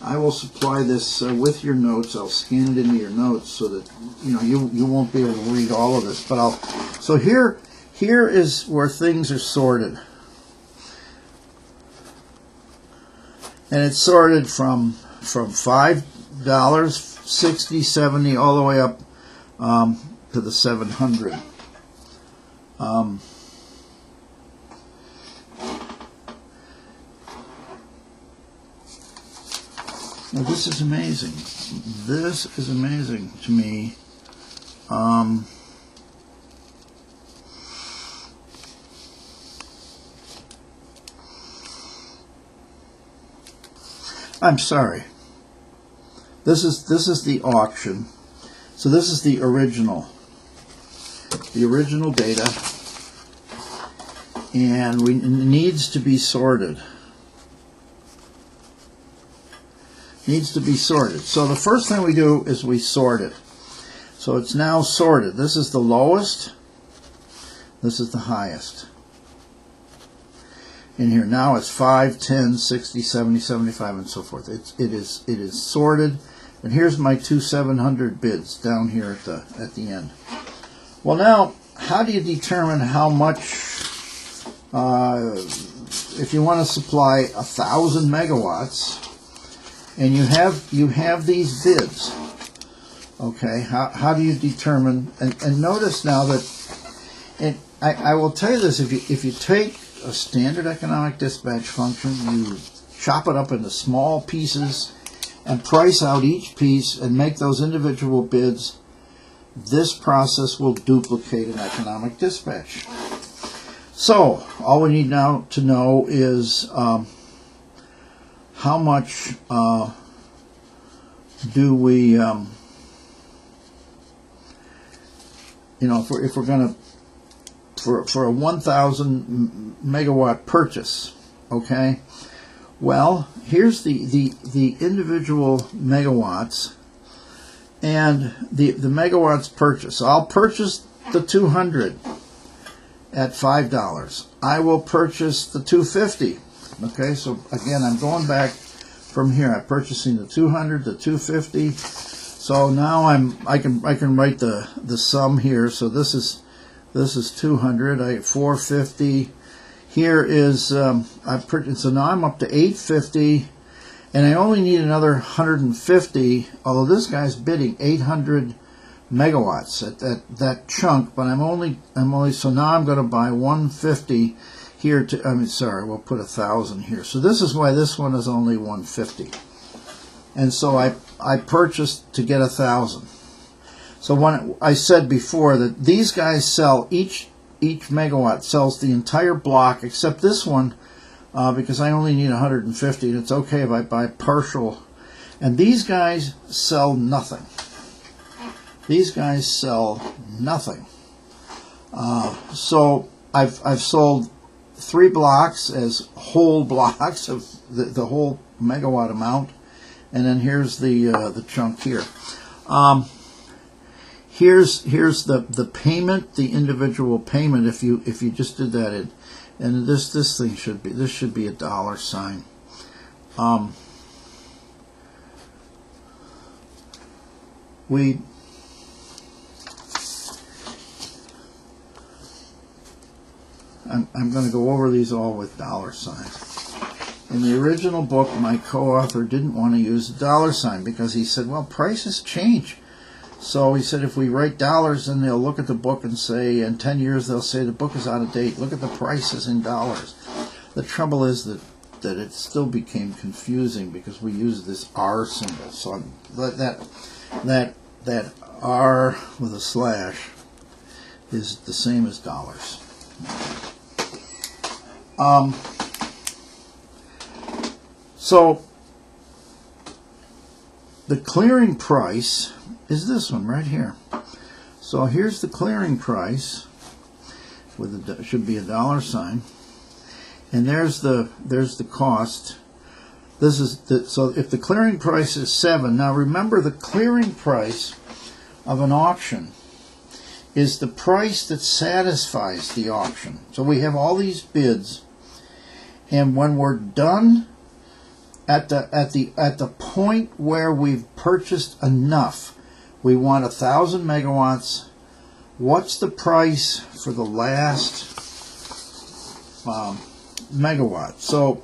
I will supply this with your notes. I'll scan it into your notes so that you won't be able to read all of this. But so here is where things are sorted, and it's sorted from $5, 60, 70, all the way up to the 700. Now this is amazing. This is amazing to me. I'm sorry. This is the auction. So this is the original data, and it needs to be sorted. Needs to be sorted. So the first thing we do is we sort it. So it's now sorted. This is the lowest. This is the highest. In here now it's 5, 10, 60, 70, 75, and so forth. It is sorted. And here's my two 700 bids down here at the end. Well, now how do you determine how much? If you want to supply 1,000 megawatts. And you have these bids, okay? How do you determine? And notice now that, and I will tell you this: if you take a standard economic dispatch function, you chop it up into small pieces, and price out each piece, and make those individual bids, this process will duplicate an economic dispatch. So all we need now to know is how much do we, if we're going to, for a 1,000 megawatt purchase, okay? Well, here's the individual megawatts and the megawatts purchase. So I'll purchase the 200 at $5. I will purchase the 250. Okay, so again, I'm going back from here. I'm purchasing the 200, the 250. So now I can write the sum here. So this is 200. I 450. Here is so now I'm up to 850, and I only need another 150. Although this guy's bidding 800 megawatts at that chunk, but I'm only so now I'm going to buy 150. Here we'll put 1,000 here. So this is why this one is only 150. And so I purchased to get 1,000. So when I said before that these guys sell each megawatt sells the entire block except this one because I only need 150, and it's okay if I buy partial. And these guys sell nothing. These guys sell nothing. So I've sold 3 blocks as whole blocks of the whole megawatt amount, and then here's the chunk here. Here's the payment, the individual payment. If you just did that in, and this thing should be $. I'm going to go over these all with $. In the original book, my co-author didn't want to use the $, because he said, well, prices change. So he said, if we write dollars, then they'll look at the book and say, in 10 years, they'll say the book is out of date. Look at the prices in dollars. The trouble is that it still became confusing because we use this R symbol. So that R with a slash is the same as dollars. So the clearing price is this one right here. So here's the clearing price with a, should be a dollar sign, and there's the cost. This is so if the clearing price is 7. Now remember, the clearing price of an auction is the price that satisfies the auction. So we have all these bids, and when we're done at the point where we've purchased enough, we want 1,000 megawatts. What's the price for the last megawatt? So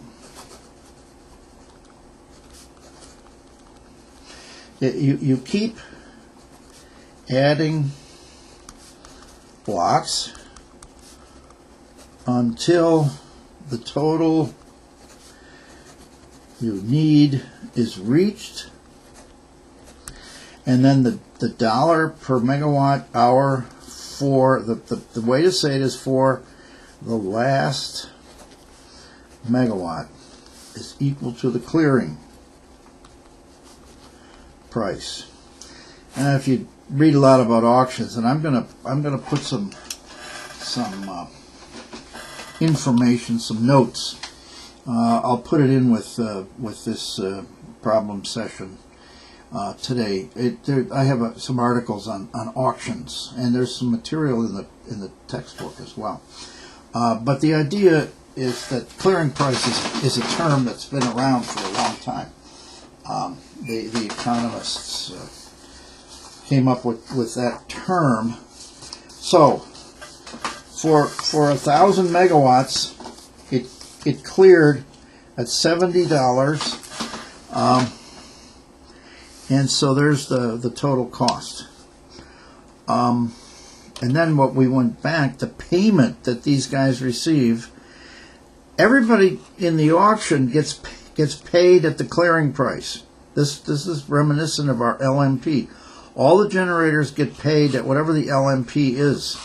you keep adding blocks until the total you need is reached, and then the dollar per megawatt hour for the way to say it is for the last megawatt is equal to the clearing price. And if you read a lot about auctions, and I'm gonna put some information, some notes. I'll put it in with this problem session today. I have some articles on auctions, and there's some material in the textbook as well. But the idea is that clearing price is a term that's been around for a long time. The economists came up with that term. So for 1,000 megawatts, it cleared at $70, and so there's the total cost. And then what we went back, the payment that these guys receive, everybody in the auction gets paid at the clearing price. This is reminiscent of our LMP. All the generators get paid at whatever the LMP is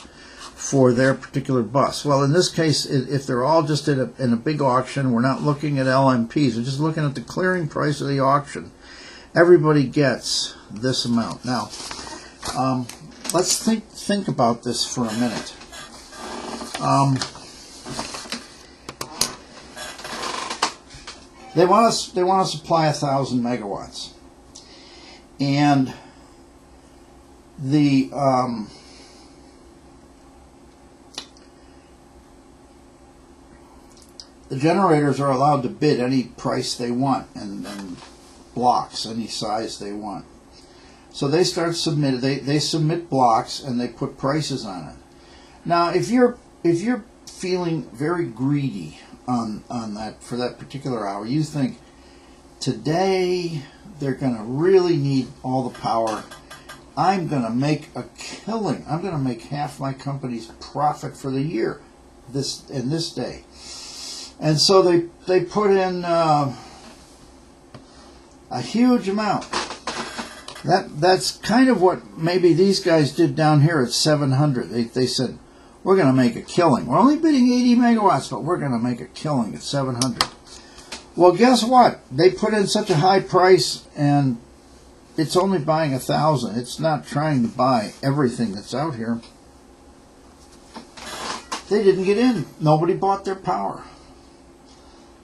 for their particular bus. Well, in this case, if they're all just in a big auction, we're not looking at LMPs. We're just looking at the clearing price of the auction. Everybody gets this amount. Now, let's think about this for a minute. They want to supply 1,000 megawatts, and the generators are allowed to bid any price they want, and blocks any size they want. So they start submitting. They submit blocks and they put prices on it. Now, if you're feeling very greedy on that for that particular hour, you think today they're going to really need all the power. I'm going to make a killing. I'm going to make half my company's profit for the year this day. And so they put in a huge amount. That's kind of what maybe these guys did down here at 700. They said, we're going to make a killing. We're only bidding 80 megawatts, but we're going to make a killing at 700. Well, guess what? They put in such a high price, and it's only buying 1,000. It's not trying to buy everything that's out here. They didn't get in. Nobody bought their power.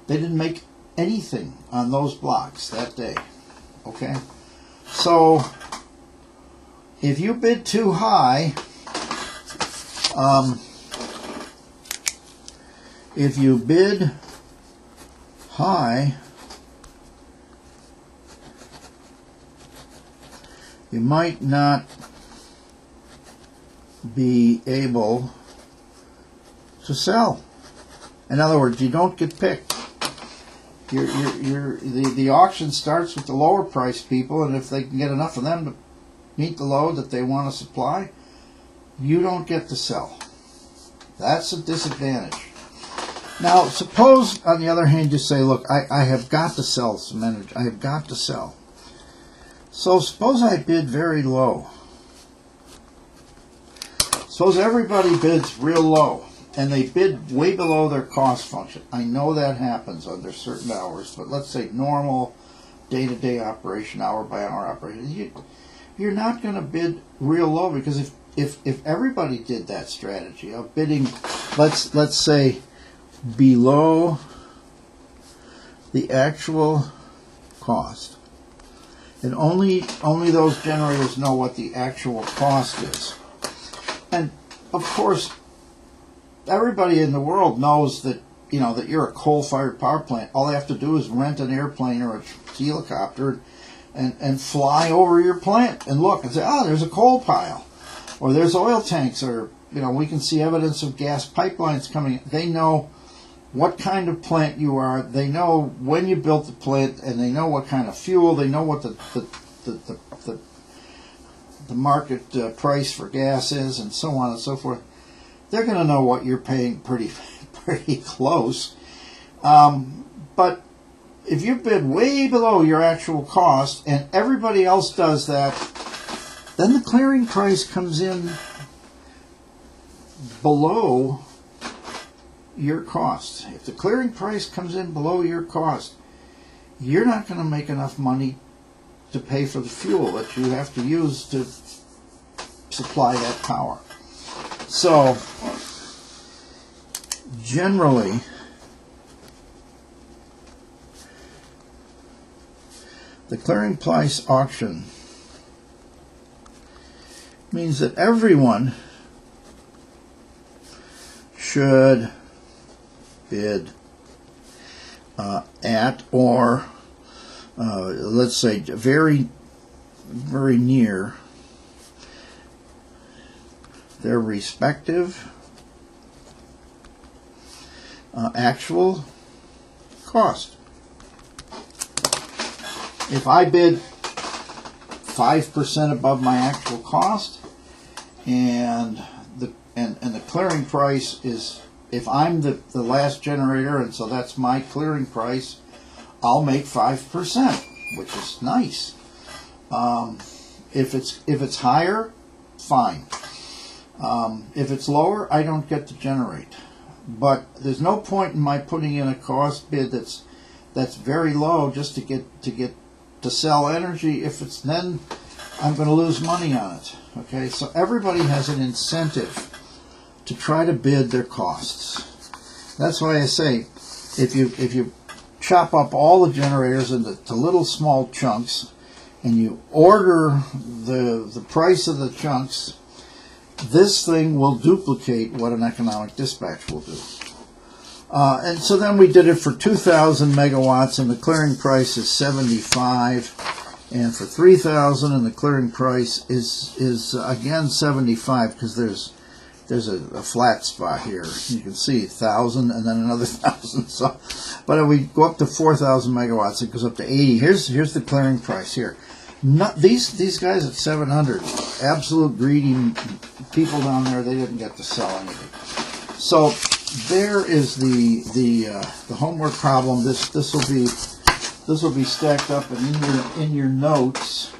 They didn't make anything on those blocks that day. Okay? So, if you bid too high, if you bid high, you might not be able to sell. In other words, you don't get picked. The auction starts with the lower price people, and if they can get enough of them to meet the load that they want to supply, you don't get to sell. That's a disadvantage. Now, suppose, on the other hand, you say, look, I have got to sell some energy. I have got to sell. So suppose I bid very low. Suppose everybody bids real low, and they bid way below their cost function. I know that happens under certain hours, but let's say normal day-to-day operation, hour-by-hour operation, you're not going to bid real low, because if everybody did that strategy of bidding, let's say below the actual cost, and only those generators know what the actual cost is. And of course, everybody in the world knows that that you're a coal-fired power plant. All they have to do is rent an airplane or a helicopter and fly over your plant and look and say, oh, there's a coal pile, or there's oil tanks, or we can see evidence of gas pipelines coming. They know what kind of plant you are. They know when you built the plant, and they know what kind of fuel. They know what the market price for gas is, and so on and so forth. They're going to know what you're paying pretty close. But if you bid way below your actual cost, and everybody else does that, then the clearing price comes in below your cost. If the clearing price comes in below your cost, you're not going to make enough money to pay for the fuel that you have to use to supply that power. So, generally, the clearing price auction means that everyone should bid at, or let's say very, very near their respective actual cost. If I bid 5% above my actual cost, and the clearing price is, if I'm the last generator, and so that's my clearing price, I'll make 5%, which is nice. If it's higher, fine. If it's lower, I don't get to generate. But there's no point in my putting in a cost bid that's very low just to sell energy, if it's then I'm going to lose money on it. Okay, so everybody has an incentive to try to bid their costs. That's why I say, if you chop up all the generators into little small chunks, and you order the price of the chunks, this thing will duplicate what an economic dispatch will do. And so then we did it for 2,000 megawatts, and the clearing price is 75. And for 3,000, and the clearing price is again 75, because there's a flat spot here. You can see 1,000 and then another 1,000. So, but if we go up to 4,000 megawatts, it goes up to 80. Here's the clearing price here. These guys at 700, absolute greedy people down there. They didn't get to sell anything. So there is the homework problem. This will be stacked up and in your notes.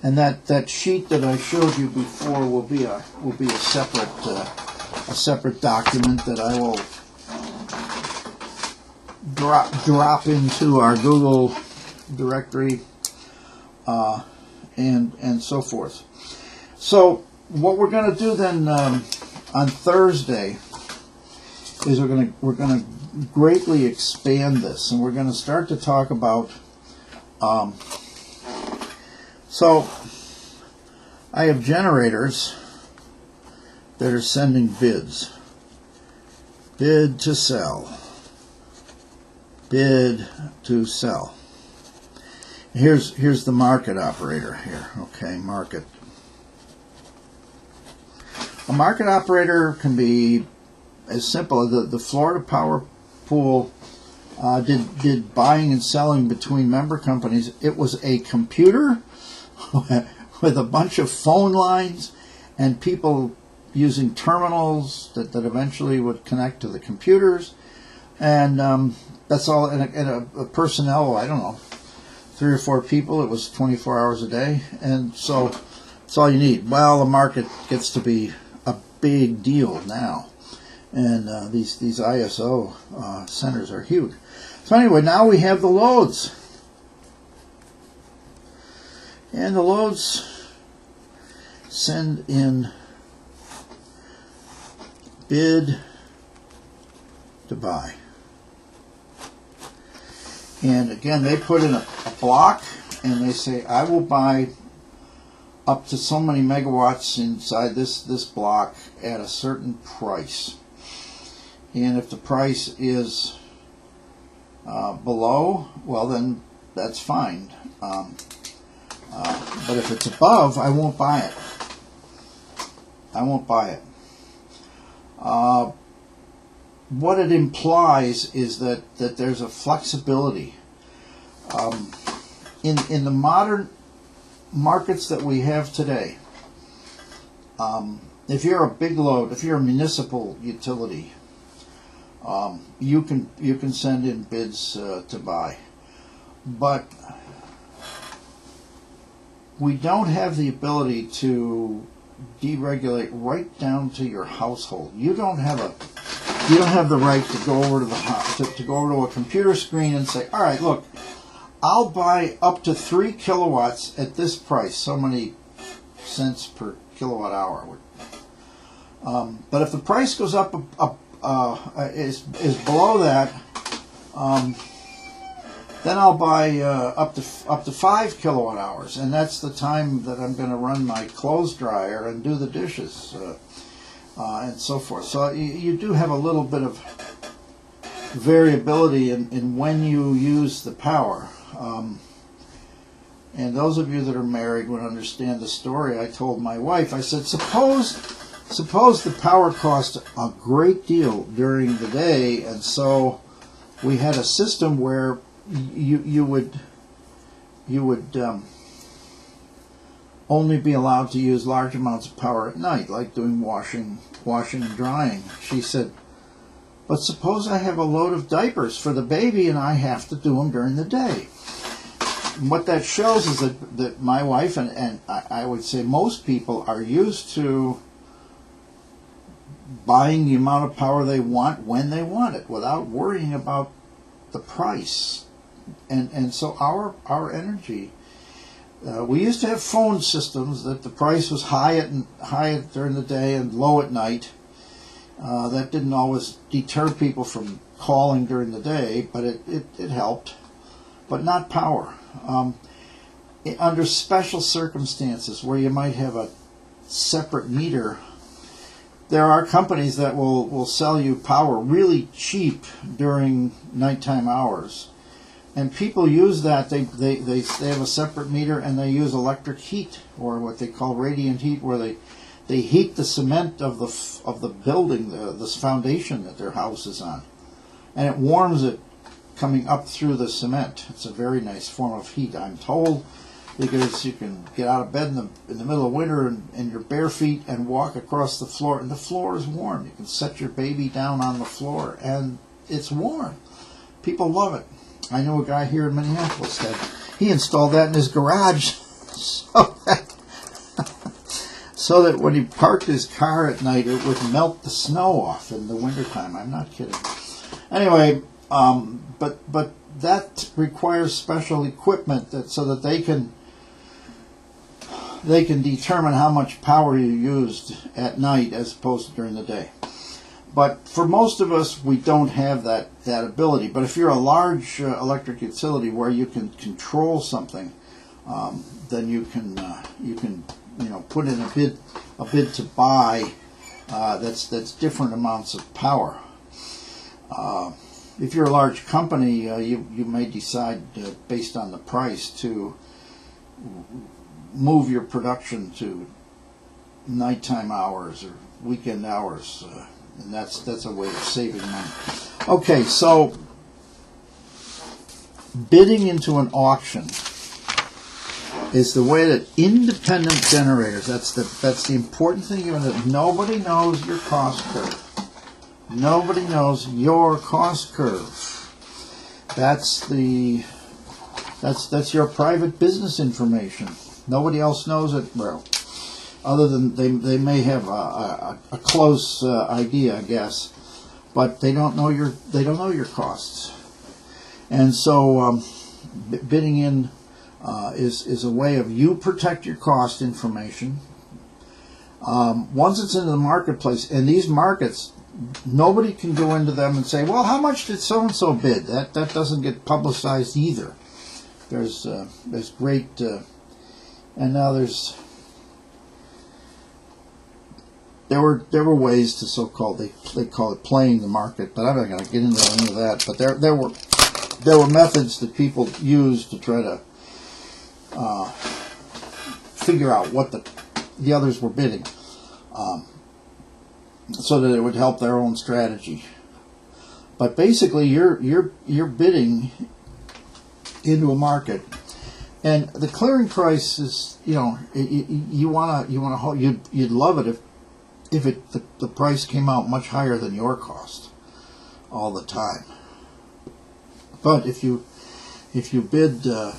And that sheet that I showed you before will be a separate document that I will drop into our Google directory and so forth. So what we're going to do then on Thursday is we're going to greatly expand this, and we're going to start to talk about. So I have generators that are sending bids. Bid to sell. Bid to sell. Here's the market operator here. Okay, market. A market operator can be as simple as the Florida Power Pool did buying and selling between member companies. It was a computer with a bunch of phone lines and people using terminals that eventually would connect to the computers, and that's all. And a personnel, I don't know, 3 or 4 people. It was 24 hours a day, and so that's all you need. Well, the market gets to be big deal now. And these ISO centers are huge. So anyway, now we have the loads. And the loads send in bid to buy. And again, they put in a block and they say, I will buy up to so many megawatts inside this block at a certain price. And if the price is below, well then that's fine. But if it's above, I won't buy it. I won't buy it. What it implies is that there's a flexibility. In the modern markets that we have today, if you're a big load, if you're a municipal utility, you can send in bids to buy. But we don't have the ability to deregulate right down to your household. You don't have the right to go over to the to go over to a computer screen and say, all right, look, I'll buy up to 3 kilowatts at this price, so many cents per kilowatt hour. But if the price goes up is below that, then I'll buy up to 5 kilowatt hours, and that's the time that I'm going to run my clothes dryer and do the dishes and so forth. So you do have a little bit of variability in when you use the power. And those of you that are married would understand the story I told my wife. I said, suppose the power cost a great deal during the day, and so we had a system where you would only be allowed to use large amounts of power at night, like doing washing and drying. She said, but suppose I have a load of diapers for the baby and I have to do them during the day. And what that shows is that my wife and I would say most people are used to buying the amount of power they want when they want it without worrying about the price. And so our energy, we used to have phone systems that the price was high during the day and low at night. That didn't always deter people from calling during the day, but it helped, but not power. Under special circumstances where you might have a separate meter, there are companies that will sell you power really cheap during nighttime hours. And people use that. They have a separate meter, and they use electric heat, or what they call radiant heat, where they heat the cement of the building, this foundation that their house is on, and it warms it coming up through the cement. It's a very nice form of heat, I'm told, because you can get out of bed in the middle of winter in your bare feet and walk across the floor, and the floor is warm. You can set your baby down on the floor, and it's warm. People love it. I know a guy here in Minneapolis he installed that in his garage so that when he parked his car at night, it would melt the snow off in the wintertime. I'm not kidding. Anyway, but that requires special equipment so that they can determine how much power you used at night as opposed to during the day. But for most of us, we don't have that ability. But if you're a large electric utility where you can control something, then you can put in a bid to buy that's different amounts of power. If you're a large company, you may decide based on the price to move your production to nighttime hours or weekend hours. And that's a way of saving money. Okay, so bidding into an auction is the way that independent generators, that's the important thing, that nobody knows your cost curve. Nobody knows your cost curve. That's your private business information. Nobody else knows it. Well, other than they may have a close idea, I guess, but they don't know your costs. And so bidding in is a way of you protect your cost information. Once it's into the marketplace, and these markets, nobody can go into them and say, well, how much did so-and-so bid? That doesn't get publicized either. There's great, and now there were ways to so-called, they call it playing the market, but I'm not going to get into any of that. But there were methods that people used to try to figure out what the others were bidding, so that it would help their own strategy. But basically, you're bidding into a market, and the clearing price is, you wanna hold, you'd love it if the price came out much higher than your cost all the time. But if you bid a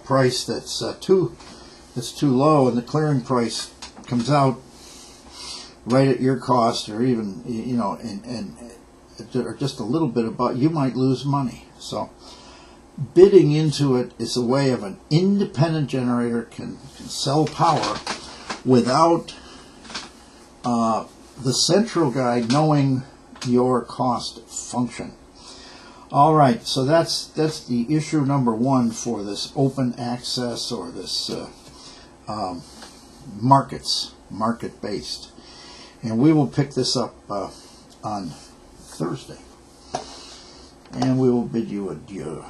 price that's too low, and the clearing price comes out right at your cost, or even or just a little bit above, you might lose money. So bidding into it is a way of an independent generator can sell power without the central guy knowing your cost function. All right, so that's the issue number one for this open access, or this market-based. And we will pick this up on Thursday. And we will bid you adieu.